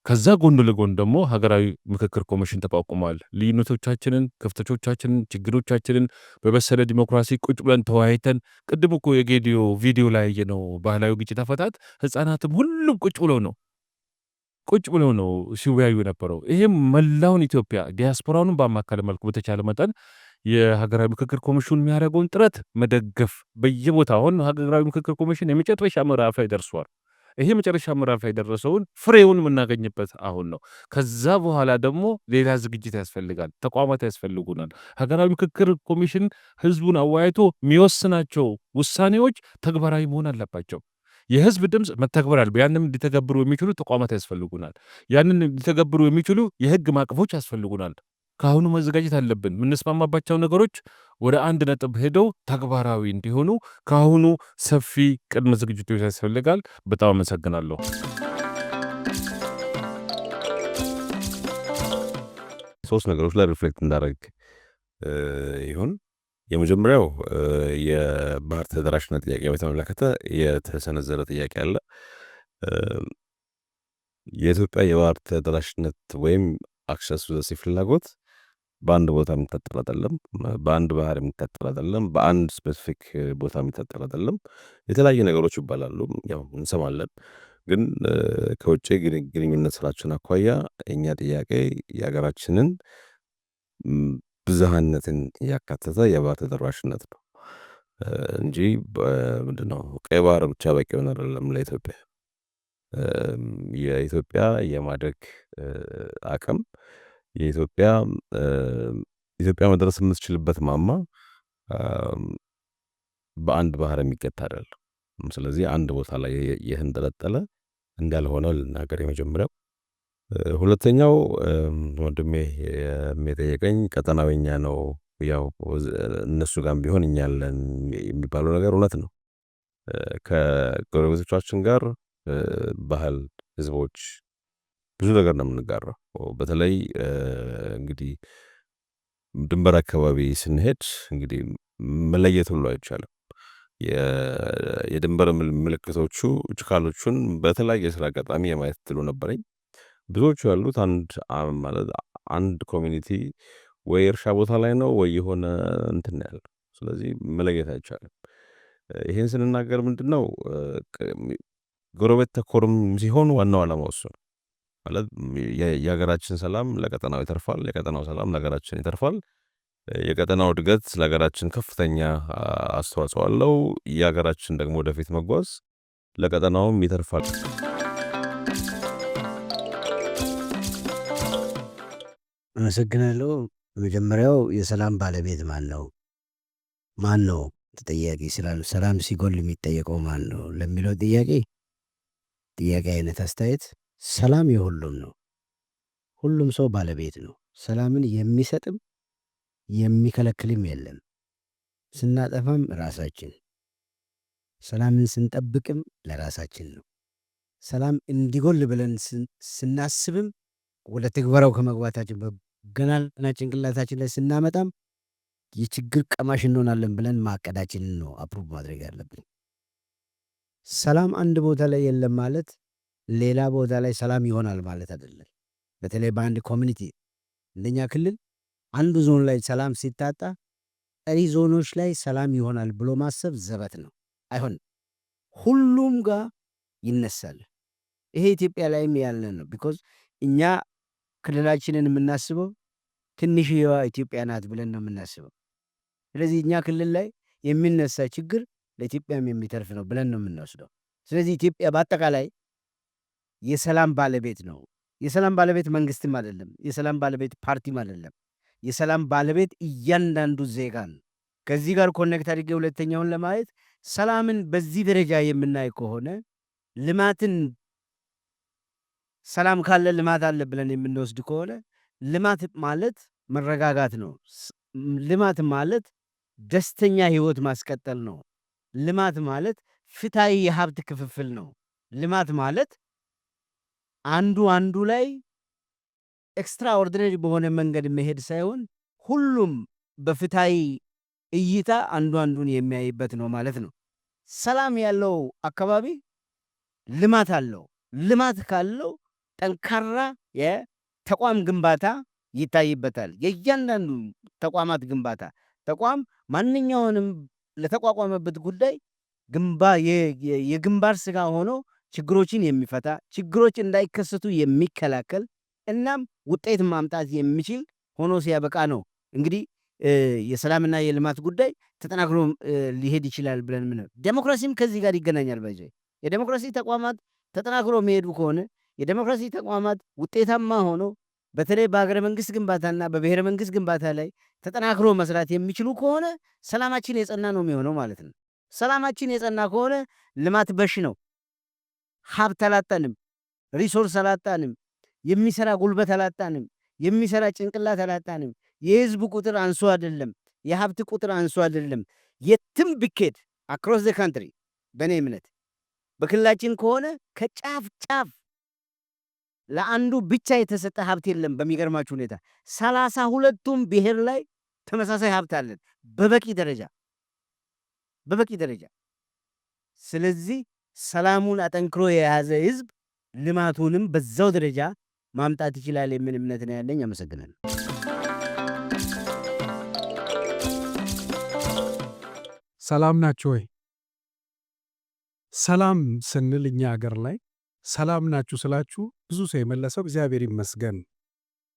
ከዛ ጎን ለጎን ደግሞ ሀገራዊ ምክክር ኮሚሽን ተቋቁሟል። ልዩነቶቻችንን፣ ክፍተቶቻችንን፣ ችግሮቻችንን በበሰለ ዲሞክራሲ ቁጭ ብለን ተወያይተን ቅድም እኮ የጌዲዮ ቪዲዮ ላይ የነው ባህላዊ ግጭት አፈታት ህፃናትም ሁሉም ቁጭ ብለው ነው ሲወያዩ የነበረው። ይህም መላውን ኢትዮጵያ ዲያስፖራውንም በአማካለ መልኩ በተቻለ መጠን የሀገራዊ ምክክር ኮሚሽን የሚያደርገውን ጥረት መደገፍ በየቦታ አሁን ሀገራዊ ምክክር ኮሚሽን የመጨረሻ ምዕራፍ ላይ ደርሷል። ይሄ መጨረሻ ምዕራፍ ላይ ደረሰውን ፍሬውን የምናገኝበት አሁን ነው። ከዛ በኋላ ደግሞ ሌላ ዝግጅት ያስፈልጋል። ተቋማት ያስፈልጉናል። ሀገራዊ ምክክር ኮሚሽን ህዝቡን አወያይቶ የሚወስናቸው ውሳኔዎች ተግባራዊ መሆን አለባቸው። የህዝብ ድምፅ መተግበር አለ። ያንም እንዲተገብሩ የሚችሉ ተቋማት ያስፈልጉናል። ያንን እንዲተገብሩ የሚችሉ የህግ ማዕቀፎች ያስፈልጉናል። ከአሁኑ መዘጋጀት አለብን። የምንስማማባቸው ነገሮች ወደ አንድ ነጥብ ሄደው ተግባራዊ እንዲሆኑ ከአሁኑ ሰፊ ቅድመ ዝግጅቶች ያስፈልጋል። በጣም አመሰግናለሁ። ሶስት ነገሮች ላይ ሪፍሌክት እንዳደረግ ይሁን። የመጀመሪያው የባህር ተደራሽነት ጥያቄ በተመለከተ የተሰነዘረ ጥያቄ አለ። የኢትዮጵያ የባህር ተደራሽነት ወይም አክሰስ ቱ ዘ ሲ ፍላጎት በአንድ ቦታ የሚታጠር አይደለም። በአንድ ባህር የሚታጠር አይደለም። በአንድ ስፔሲፊክ ቦታ የሚታጠር አይደለም። የተለያዩ ነገሮች ይባላሉ፣ ያው እንሰማለን። ግን ከውጭ ግንኙነት ስራችን አኳያ የእኛ ጥያቄ የሀገራችንን ብዝሃነትን ያካተተ የባህር ተደራሽነት ነው እንጂ ምንድነው ቀይ ባህር ብቻ በቂ ሆነ አይደለም ለኢትዮጵያ። የኢትዮጵያ የማደግ አቅም ኢትዮጵያ መድረስ የምትችልበት ማማ በአንድ ባህር የሚገታ አይደለም። ስለዚህ አንድ ቦታ ላይ የተንጠለጠለ እንዳልሆነ ልናገር። የመጀመሪያው ሁለተኛው ወንድሜ የሚጠየቀኝ ቀጠናዊኛ ነው። ያው እነሱ ጋርም ቢሆን እኛ አለን የሚባለው ነገር እውነት ነው። ከጎረቤቶቻችን ጋር ባህል፣ ህዝቦች ብዙ ነገር ነው የምንጋራው። በተለይ እንግዲህ ድንበር አካባቢ ስንሄድ እንግዲህ መለየት ሁሉ አይቻልም። የድንበር ምልክቶቹ ችካሎቹን በተለያየ ስራ አጋጣሚ የማየት እድሉ ነበረኝ። ብዙዎቹ ያሉት አንድ ኮሚኒቲ ወይ እርሻ ቦታ ላይ ነው ወይ የሆነ እንትን ያለው። ስለዚህ መለየት አይቻልም። ይህን ስንናገር ምንድነው ጎረቤት ተኮርም ሲሆን ዋናው ዓላማው እሱ ነው። ማለት የሀገራችን ሰላም ለቀጠናው ይተርፋል፣ የቀጠናው ሰላም ለሀገራችን ይተርፋል። የቀጠናው እድገት ለሀገራችን ከፍተኛ አስተዋጽኦ አለው። የሀገራችን ደግሞ ወደፊት መጓዝ ለቀጠናውም ይተርፋል። አመሰግናለሁ። መጀመሪያው የሰላም ባለቤት ማን ነው? ማን ነው ተጠያቂ ስላሉ ሰላም ሲጎል የሚጠየቀው ማን ነው ለሚለው ጥያቄ አይነት አስተያየት ሰላም የሁሉም ነው። ሁሉም ሰው ባለቤት ነው። ሰላምን የሚሰጥም የሚከለክልም የለም። ስናጠፋም ራሳችን፣ ሰላምን ስንጠብቅም ለራሳችን ነው። ሰላም እንዲጎል ብለን ስናስብም ወደ ትግበራው ከመግባታችን ገና ጭንቅላታችን ላይ ስናመጣም የችግር ቀማሽ እንሆናለን ብለን ማቀዳችንን ነው አፕሩቭ ማድረግ ያለብን። ሰላም አንድ ቦታ ላይ የለም ማለት ሌላ ቦታ ላይ ሰላም ይሆናል ማለት አይደለም። በተለይ በአንድ ኮሚኒቲ እንደኛ ክልል አንዱ ዞን ላይ ሰላም ሲታጣ ቀሪ ዞኖች ላይ ሰላም ይሆናል ብሎ ማሰብ ዘበት ነው፣ አይሆንም። ሁሉም ጋር ይነሳል። ይሄ ኢትዮጵያ ላይም ያለ ነው። ቢኮዝ እኛ ክልላችንን የምናስበው ትንሽዬዋ ኢትዮጵያ ናት ብለን ነው የምናስበው። ስለዚህ እኛ ክልል ላይ የሚነሳ ችግር ለኢትዮጵያም የሚተርፍ ነው ብለን ነው የምንወስደው። ስለዚህ ኢትዮጵያ በአጠቃላይ የሰላም ባለቤት ነው። የሰላም ባለቤት መንግስትም አይደለም፣ የሰላም ባለቤት ፓርቲም አይደለም። የሰላም ባለቤት እያንዳንዱ ዜጋ ነው። ከዚህ ጋር ኮኔክት አድርጌ ሁለተኛውን ለማየት ሰላምን በዚህ ደረጃ የምናይ ከሆነ ልማትን ሰላም ካለ ልማት አለ ብለን የምንወስድ ከሆነ ልማት ማለት መረጋጋት ነው። ልማት ማለት ደስተኛ ህይወት ማስቀጠል ነው። ልማት ማለት ፍትሃዊ የሀብት ክፍፍል ነው። ልማት ማለት አንዱ ላይ ኤክስትራኦርዲነሪ በሆነ መንገድ መሄድ ሳይሆን ሁሉም በፍትሃዊ እይታ አንዱን የሚያይበት ነው ማለት ነው። ሰላም ያለው አካባቢ ልማት አለው። ልማት ካለው ጠንካራ የተቋም ግንባታ ይታይበታል። የእያንዳንዱ ተቋማት ግንባታ ተቋም ማንኛውንም ለተቋቋመበት ጉዳይ የግንባር ስጋ ሆኖ ችግሮችን የሚፈታ ችግሮች እንዳይከሰቱ የሚከላከል እናም ውጤት ማምጣት የሚችል ሆኖ ሲያበቃ ነው እንግዲህ የሰላምና የልማት ጉዳይ ተጠናክሮ ሊሄድ ይችላል ብለን ምን ዴሞክራሲም ከዚህ ጋር ይገናኛል። የዴሞክራሲ ተቋማት ተጠናክሮ መሄዱ ከሆነ የዴሞክራሲ ተቋማት ውጤታማ ሆኖ በተለይ በሀገረ መንግስት ግንባታና በብሔረ መንግስት ግንባታ ላይ ተጠናክሮ መስራት የሚችሉ ከሆነ ሰላማችን የጸና ነው የሚሆነው ማለት ነው። ሰላማችን የጸና ከሆነ ልማት በሽ ነው። ሀብት አላጣንም፣ ሪሶርስ አላጣንም፣ የሚሰራ ጉልበት አላጣንም፣ የሚሰራ ጭንቅላት አላጣንም። የህዝብ ቁጥር አንሶ አይደለም፣ የሀብት ቁጥር አንሶ አይደለም። የትም ብኬድ አክሮስ ዘ ካንትሪ በእኔ እምነት በክልላችን ከሆነ ከጫፍ ጫፍ ለአንዱ ብቻ የተሰጠ ሀብት የለም። በሚገርማችሁ ሁኔታ 32ቱም ብሔር ላይ ተመሳሳይ ሀብት አለን በበቂ ደረጃ። ስለዚህ ሰላሙን አጠንክሮ የያዘ ህዝብ ልማቱንም በዛው ደረጃ ማምጣት ይችላል የሚል እምነት ነው ያለኝ። አመሰግናለሁ። ሰላም ናችሁ ወይ? ሰላም ስንል እኛ ሀገር ላይ ሰላም ናችሁ ስላችሁ ብዙ ሰው የመለሰው እግዚአብሔር ይመስገን።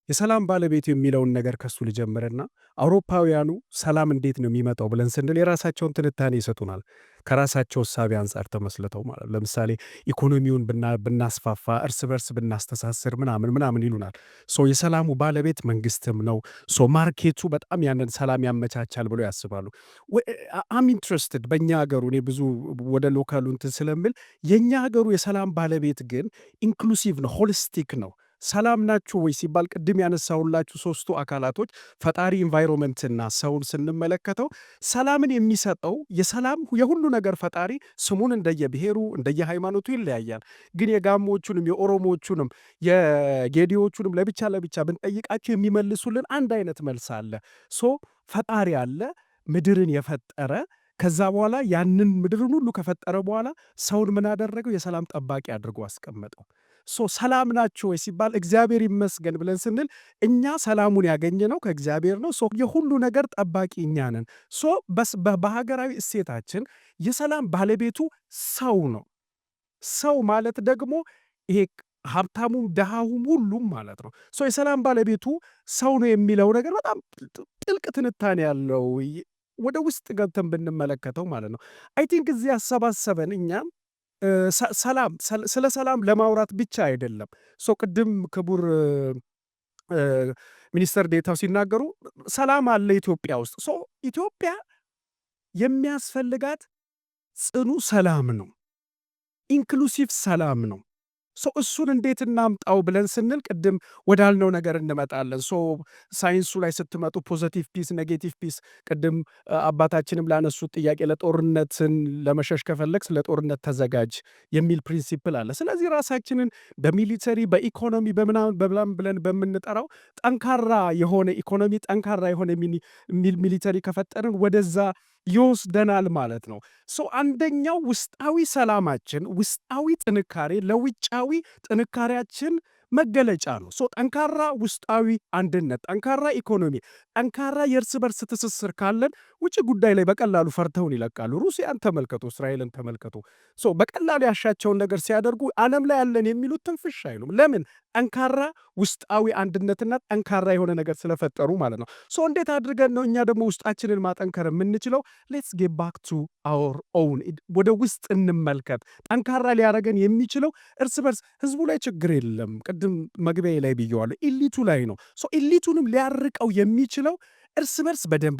የሰላም ባለቤት የሚለውን ነገር ከሱ ልጀምርና አውሮፓውያኑ ሰላም እንዴት ነው የሚመጣው ብለን ስንል የራሳቸውን ትንታኔ ይሰጡናል። ከራሳቸው እሳቤ አንጻር ተመስልተው ማለት ለምሳሌ ኢኮኖሚውን ብናስፋፋ እርስ በርስ ብናስተሳስር ምናምን ይሉናል። የሰላሙ ባለቤት መንግስትም ነው። ማርኬቱ በጣም ያንን ሰላም ያመቻቻል ብሎ ያስባሉ። አም ኢንትረስትድ በእኛ ሀገሩ እኔ ብዙ ወደ ሎካሉ እንትን ስለምል የእኛ ሀገሩ የሰላም ባለቤት ግን ኢንክሉሲቭ ነው፣ ሆሊስቲክ ነው። ሰላም ናችሁ ወይ ሲባል ቅድም ያነሳሁላችሁ ሶስቱ አካላቶች ፈጣሪ፣ ኢንቫይሮንመንትና ሰውን ስንመለከተው ሰላምን የሚሰጠው የሁሉ ነገር ፈጣሪ ስሙን እንደየብሔሩ እንደየሃይማኖቱ ይለያያል። ግን የጋሞቹንም የኦሮሞቹንም የጌዲዎቹንም ለብቻ ለብቻ ብንጠይቃቸው የሚመልሱልን አንድ አይነት መልስ አለ። ፈጣሪ አለ ምድርን የፈጠረ ከዛ በኋላ ያንን ምድርን ሁሉ ከፈጠረ በኋላ ሰውን ምን አደረገው? የሰላም ጠባቂ አድርጎ አስቀመጠው። ሰላም ናችሁ ወይ ሲባል እግዚአብሔር ይመስገን ብለን ስንል እኛ ሰላሙን ያገኘነው ከእግዚአብሔር ነው። የሁሉ ነገር ጠባቂ እኛ ነን። በሀገራዊ እሴታችን የሰላም ባለቤቱ ሰው ነው። ሰው ማለት ደግሞ ይሄ ሀብታሙም ደሃውም ሁሉም ማለት ነው። የሰላም ባለቤቱ ሰው ነው የሚለው ነገር በጣም ጥልቅ ትንታኔ ያለው ወደ ውስጥ ገብተን ብንመለከተው ማለት ነው። አይ ቲንክ እዚህ ያሰባሰበን እኛም ስለ ሰላም ለማውራት ብቻ አይደለም። ቅድም ክቡር ሚኒስተር ዴታው ሲናገሩ ሰላም አለ ኢትዮጵያ ውስጥ። ኢትዮጵያ የሚያስፈልጋት ጽኑ ሰላም ነው፣ ኢንክሉሲቭ ሰላም ነው። እሱን እንዴት እናምጣው ብለን ስንል ቅድም ወዳልነው ነገር እንመጣለን። ሳይንሱ ላይ ስትመጡ ፖዘቲቭ ፒስ፣ ኔጌቲቭ ፒስ፣ ቅድም አባታችንም ላነሱት ጥያቄ ለጦርነትን ለመሸሽ ከፈለግ ለጦርነት ተዘጋጅ የሚል ፕሪንሲፕል አለ። ስለዚህ ራሳችንን በሚሊተሪ በኢኮኖሚ በምናምን ብለን በምንጠራው ጠንካራ የሆነ ኢኮኖሚ፣ ጠንካራ የሆነ ሚሊተሪ ከፈጠርን ወደዛ ይወስደናል ማለት ነው። አንደኛው ውስጣዊ ሰላማችን፣ ውስጣዊ ጥንካሬ ለውጫዊ ጥንካሬያችን መገለጫ ነው። ጠንካራ ውስጣዊ አንድነት፣ ጠንካራ ኢኮኖሚ፣ ጠንካራ የእርስ በርስ ትስስር ካለን ውጭ ጉዳይ ላይ በቀላሉ ፈርተውን ይለቃሉ። ሩሲያን ተመልከቱ፣ እስራኤልን ተመልከቱ። በቀላሉ ያሻቸውን ነገር ሲያደርጉ ዓለም ላይ ያለን የሚሉት ትንፍሽ አይሉም። ለምን? ጠንካራ ውስጣዊ አንድነትና ጠንካራ የሆነ ነገር ስለፈጠሩ ማለት ነው። እንዴት አድርገን ነው እኛ ደግሞ ውስጣችንን ማጠንከር የምንችለው? ሌትስ ጌት ባክ ቱ አወር ኦውን፣ ወደ ውስጥ እንመልከት። ጠንካራ ሊያደርገን የሚችለው እርስ በርስ ህዝቡ ላይ ችግር የለም። ቅድም መግቢያ ላይ ብየዋለሁ፣ ኢሊቱ ላይ ነው። ኢሊቱንም ሊያርቀው የሚችለው እርስ በርስ በደንብ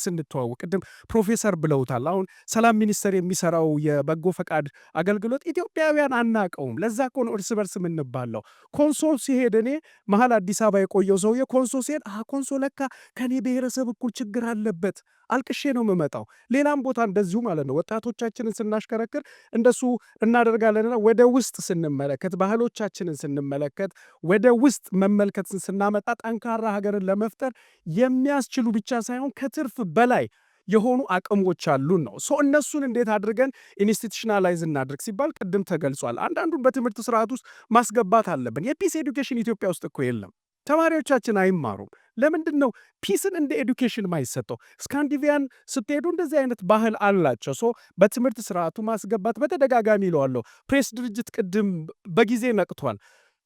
ስንተዋወቅ ቅድም ፕሮፌሰር ብለውታል። አሁን ሰላም ሚኒስቴር የሚሰራው የበጎ ፈቃድ አገልግሎት ኢትዮጵያውያን አናቀውም። ለዛ እኮ ነው እርስ በርስ የምንባለው። ኮንሶ ሲሄድ እኔ መሀል አዲስ አበባ የቆየው ሰውዬ ኮንሶ ሲሄድ ኮንሶ ለካ ከኔ ብሔረሰብ እኩል ችግር አለበት፣ አልቅሼ ነው የምመጣው። ሌላም ቦታ እንደዚሁ ማለት ነው። ወጣቶቻችንን ስናሽከረክር እንደሱ እናደርጋለንና ወደ ውስጥ ስንመለከት፣ ባህሎቻችንን ስንመለከት፣ ወደ ውስጥ መመልከትን ስናመጣ ጠንካራ ሀገርን ለመፍጠር የሚያስችሉ ብቻ ሳይሆን ከትርፍ በላይ የሆኑ አቅሞች አሉን ነው። እነሱን እንዴት አድርገን ኢንስቲቱሽናላይዝ እናድርግ ሲባል ቅድም ተገልጿል። አንዳንዱን በትምህርት ስርዓት ውስጥ ማስገባት አለብን። የፒስ ኤዱኬሽን ኢትዮጵያ ውስጥ እኮ የለም። ተማሪዎቻችን አይማሩም። ለምንድን ነው ፒስን እንደ ኤዱኬሽን ማይሰጠው? ስካንዲቪያን ስትሄዱ እንደዚህ አይነት ባህል አላቸው። በትምህርት ስርዓቱ ማስገባት በተደጋጋሚ ይለዋለሁ። ፕሬስ ድርጅት ቅድም በጊዜ ነቅቷል።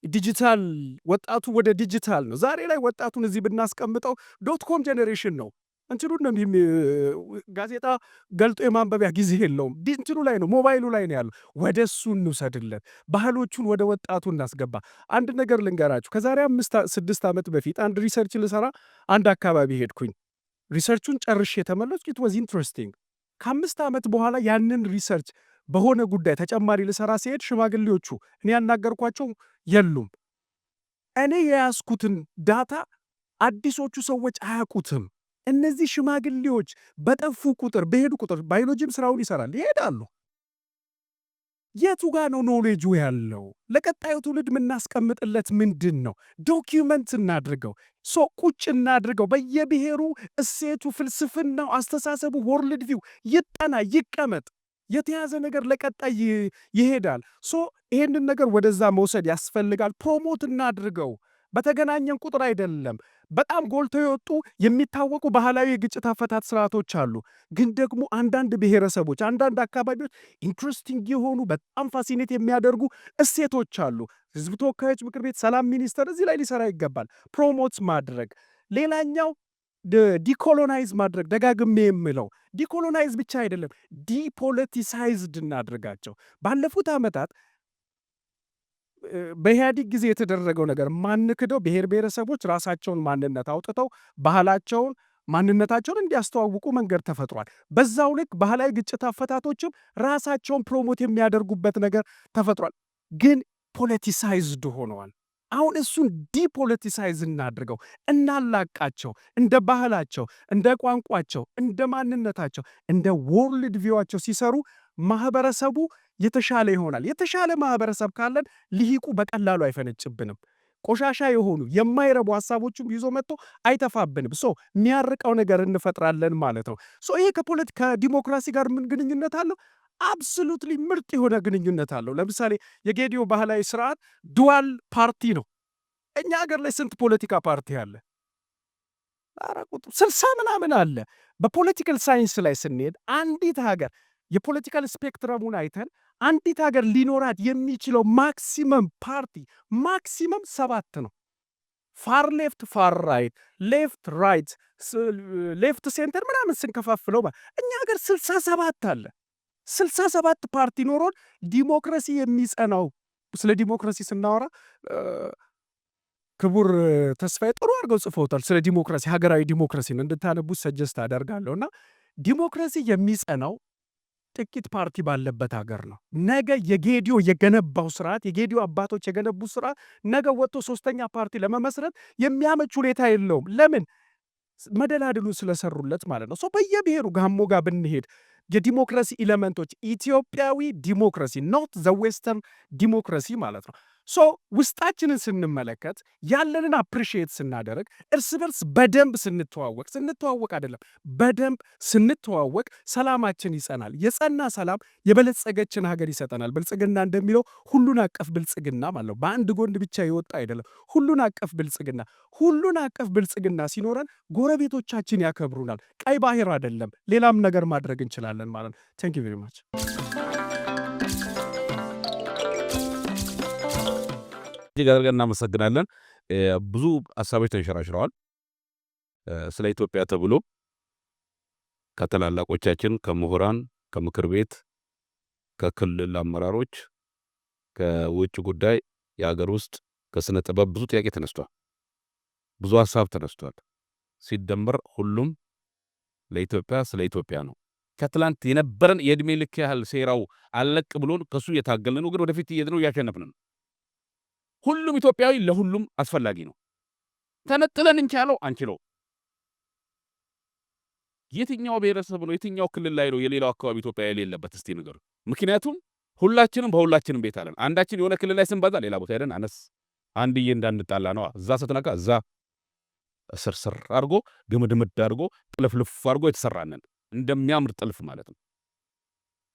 ዲጂታል ወጣቱ ወደ ዲጂታል ነው። ዛሬ ላይ ወጣቱን እዚህ ብናስቀምጠው .com ጄኔሬሽን ነው። እንትኑ ነው ጋዜጣ ገልጦ የማንበቢያ ጊዜ የለውም። እንትኑ ላይ ነው፣ ሞባይሉ ላይ ነው ያለው። ወደ እሱ እንውሰድለት፣ ባህሎቹን ወደ ወጣቱ እናስገባ። አንድ ነገር ልንገራችሁ። ከዛሬ 5-6 ዓመት በፊት አንድ ሪሰርች ልሰራ አንድ አካባቢ ሄድኩኝ። ሪሰርቹን ጨርሼ የተመለስኩ ኢት ዋዝ ኢንትረስቲንግ። ከ5 ዓመት በኋላ ያንን ሪሰርች በሆነ ጉዳይ ተጨማሪ ልሰራ ሲሄድ ሽማግሌዎቹ እኔ ያናገርኳቸው የሉም። እኔ የያዝኩትን ዳታ አዲሶቹ ሰዎች አያውቁትም። እነዚህ ሽማግሌዎች በጠፉ ቁጥር በሄዱ ቁጥር ባዮሎጂም ስራውን ይሰራል፣ ይሄዳሉ። የቱ ጋ ነው ኖሌጁ ያለው? ለቀጣዩ ትውልድ የምናስቀምጥለት ምንድን ነው? ዶኪመንት እናድርገው፣ ቁጭ እናድርገው። በየብሔሩ እሴቱ፣ ፍልስፍናው፣ አስተሳሰቡ፣ ወርልድ ቪው ይጠና፣ ይቀመጥ። የተያዘ ነገር ለቀጣይ ይሄዳል። ይሄንን ነገር ወደዛ መውሰድ ያስፈልጋል። ፕሮሞት እናድርገው። በተገናኘን ቁጥር አይደለም። በጣም ጎልተው የወጡ የሚታወቁ ባህላዊ የግጭት አፈታት ስርዓቶች አሉ። ግን ደግሞ አንዳንድ ብሔረሰቦች፣ አንዳንድ አካባቢዎች ኢንትረስቲንግ የሆኑ በጣም ፋሲኔት የሚያደርጉ እሴቶች አሉ። ህዝብ ተወካዮች ምክር ቤት፣ ሰላም ሚኒስቴር እዚህ ላይ ሊሰራ ይገባል። ፕሮሞት ማድረግ። ሌላኛው ዲኮሎናይዝ ማድረግ። ደጋግሜ የምለው ዲኮሎናይዝ ብቻ አይደለም፣ ዲፖለቲሳይዝድ እናድርጋቸው። ባለፉት ዓመታት በኢህአዲግ ጊዜ የተደረገው ነገር ማንክደው ብሔር ብሔረሰቦች ራሳቸውን ማንነት አውጥተው ባህላቸውን ማንነታቸውን እንዲያስተዋውቁ መንገድ ተፈጥሯል። በዛው ልክ ባህላዊ ግጭት አፈታቶችም ራሳቸውን ፕሮሞት የሚያደርጉበት ነገር ተፈጥሯል። ግን ፖለቲሳይዝድ ሆነዋል። አሁን እሱን ዲፖለቲሳይዝ እናድርገው፣ እናላቃቸው፣ እንደ ባህላቸው፣ እንደ ቋንቋቸው፣ እንደ ማንነታቸው፣ እንደ ወርልድ ቪዋቸው ሲሰሩ ማህበረሰቡ የተሻለ ይሆናል። የተሻለ ማህበረሰብ ካለን ልሂቁ በቀላሉ አይፈነጭብንም። ቆሻሻ የሆኑ የማይረቡ ሀሳቦችም ይዞ መጥቶ አይተፋብንም። የሚያርቀው ነገር እንፈጥራለን ማለት ነው። ይሄ ከዲሞክራሲ ጋር ምን ግንኙነት አለው? አብሶሉትሊ ምርጥ የሆነ ግንኙነት አለው። ለምሳሌ የጌዲዮ ባህላዊ ስርዓት ዱዋል ፓርቲ ነው። እኛ ሀገር ላይ ስንት ፖለቲካ ፓርቲ አለ? 60 ምናምን አለ። በፖለቲካል ሳይንስ ላይ ስንሄድ አንዲት ሀገር የፖለቲካል ስፔክትረሙን አይተን አንዲት ሀገር ሊኖራት የሚችለው ማክሲመም ፓርቲ ማክሲመም 7 ነው። ፋር ሌፍት፣ ፋር ራይት፣ ሌፍት ራይት፣ ሌፍት ሴንተር ምናምን ስንከፋፍለው እኛ ሀገር 67 አለ። 67 ፓርቲ ኖሮን ዲሞክራሲ የሚጸናው። ስለ ዲሞክራሲ ስናወራ ክቡር ተስፋዬ ጥሩ አድርገው ጽፈውታል። ስለ ዲሞክራሲ ሀገራዊ ዲሞክራሲን እንድታነቡት ሰጀስት አደርጋለሁ። እና ዲሞክራሲ የሚጸናው ጥቂት ፓርቲ ባለበት ሀገር ነው። ነገ የጌዲዮ የገነባው ስርዓት የጌዲዮ አባቶች የገነቡት ስርዓት ነገ ወጥቶ 3ኛ ፓርቲ ለመመስረት የሚያመች ሁኔታ የለውም። ለምን? መደላድሉን ስለሰሩለት ማለት ነው። በየብሔሩ ጋሞ ጋር ብንሄድ የዲሞክራሲ ኢለመንቶች ኢትዮጵያዊ ዲሞክራሲ ኖት ዘ ዌስተርን ዲሞክራሲ ማለት ነው። ውስጣችንን ስንመለከት ያለንን አፕሪሺየት ስናደርግ እርስ በርስ በደንብ ስንተዋወቅ አይደለም በደንብ ስንተዋወቅ ሰላማችን ይጸናል። የጸና ሰላም የበለጸገችን ሀገር ይሰጠናል። ብልጽግና እንደሚለው ሁሉን አቀፍ ብልጽግና ማለት ነው። በአንድ ጎን ብቻ የወጣ አይደለም። ሁሉን አቀፍ ብልጽግና ሲኖረን ጎረቤቶቻችን ያከብሩናል። ቀይ ባህር አይደለም ሌላም ነገር ማድረግ እንችላለን ማለት ነው። ቴንክ ዩ ቬሪ ማች። እጅግ አድርገን እናመሰግናለን። ብዙ ሀሳቦች ተንሸራሽረዋል። ስለ ኢትዮጵያ ተብሎ ከታላላቆቻችን ከምሁራን፣ ከምክር ቤት፣ ከክልል አመራሮች፣ ከውጭ ጉዳይ፣ የሀገር ውስጥ፣ ከስነ ጥበብ ብዙ ጥያቄ ተነስቷል። ብዙ ሀሳብ ተነስቷል። ሲደመር ሁሉም ለኢትዮጵያ ስለ ኢትዮጵያ ነው። ከትላንት የነበረን የእድሜ ልክ ያህል ሴራው አለቅ ብሎን ከሱ እየታገልን ነው፣ ግን ወደፊት እየሄድን ነው፣ እያሸነፍን ነው። ሁሉም ኢትዮጵያዊ ለሁሉም አስፈላጊ ነው። ተነጥለን እንቻለው አንችለው። የትኛው ብሔረሰብ ነው የትኛው ክልል ላይ ነው የሌላው አካባቢ ኢትዮጵያ የሌለበት? እስቲ ንገሩ። ምክንያቱም ሁላችንም በሁላችንም ቤት አለን። አንዳችን የሆነ ክልል ላይ ስንበዛ ሌላ ቦታ ሄደን አነስ አንድዬ እንዳንጣላ ነው። እዛ ስትነካ እዛ ስርስር አድርጎ ግምድምድ አድርጎ ጥልፍልፍ አድርጎ የተሰራነን እንደሚያምር ጥልፍ ማለት ነው።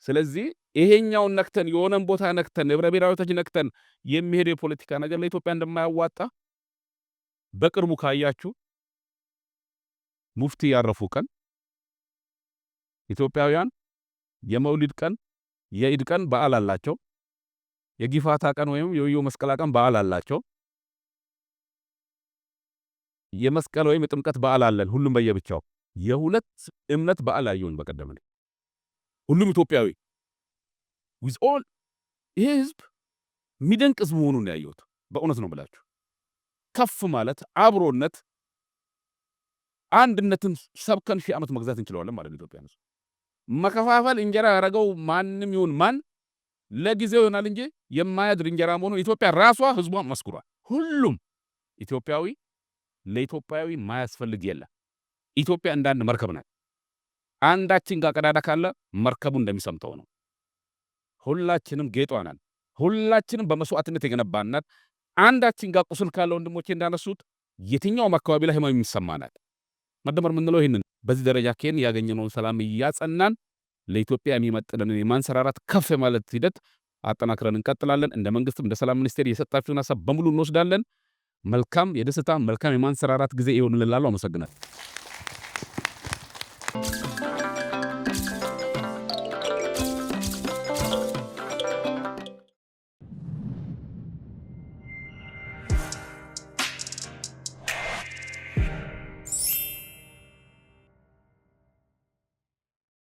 ስለዚህ ይሄኛውን ነክተን የሆነን ቦታ ነክተን ህብረ ብሔራዊነታችን ነክተን የሚሄድ የፖለቲካ ነገር ለኢትዮጵያ እንደማያዋጣ በቅርቡ ካያችሁ ሙፍቲ ያረፉ ቀን ኢትዮጵያውያን የመውሊድ ቀን የኢድ ቀን በዓል አላቸው። የጊፋታ ቀን ወይም የወዮ መስቀል ቀን በዓል አላቸው። የመስቀል ወይም የጥምቀት በዓል አለን። ሁሉም በየብቻው የሁለት እምነት በዓል አየሁን በቀደም ነው። ሁሉም ኢትዮጵያዊ with all ይሄ ህዝብ የሚደንቅ ህዝብ መሆኑን ያየሁት በእውነት ነው ብላችሁ ከፍ ማለት አብሮነት አንድነትን ሰብከን 1000 ዓመት መግዛት እንችላለን ማለት ነው። ኢትዮጵያ ነው መከፋፈል እንጀራ ያረገው ማንም ይሁን ማን ለጊዜው ይሆናል እንጂ የማያድር እንጀራ መሆኑን ኢትዮጵያ ራሷ ህዝቧ መስክሯል። ሁሉም ኢትዮጵያዊ ለኢትዮጵያዊ ማያስፈልግ የለም። ኢትዮጵያ እንዳንድ መርከብ ናት። አንዳችን ጋር ቀዳዳ ካለ መርከቡ እንደሚሰምተው ነው። ሁላችንም ጌጧ ነን። ሁላችንም በመስዋዕትነት የገነባናት። አንዳችን ጋር ቁስል ካለ ወንድሞቼ እንዳነሱት የትኛውም አካባቢ ላይ ህመም የሚሰማናት መደመር የምንለው ይህንን በዚህ ደረጃ ከን ያገኘነውን ሰላም እያጸናን ለኢትዮጵያ የሚመጥንን የማንሰራራት ከፍ ማለት ሂደት አጠናክረን እንቀጥላለን። እንደ መንግስትም እንደ ሰላም ሚኒስቴር የሰጣችሁን ሀሳብ በሙሉ እንወስዳለን። መልካም የደስታ መልካም የማንሰራራት ጊዜ ይሁንልላችሁ። አመሰግናለሁ።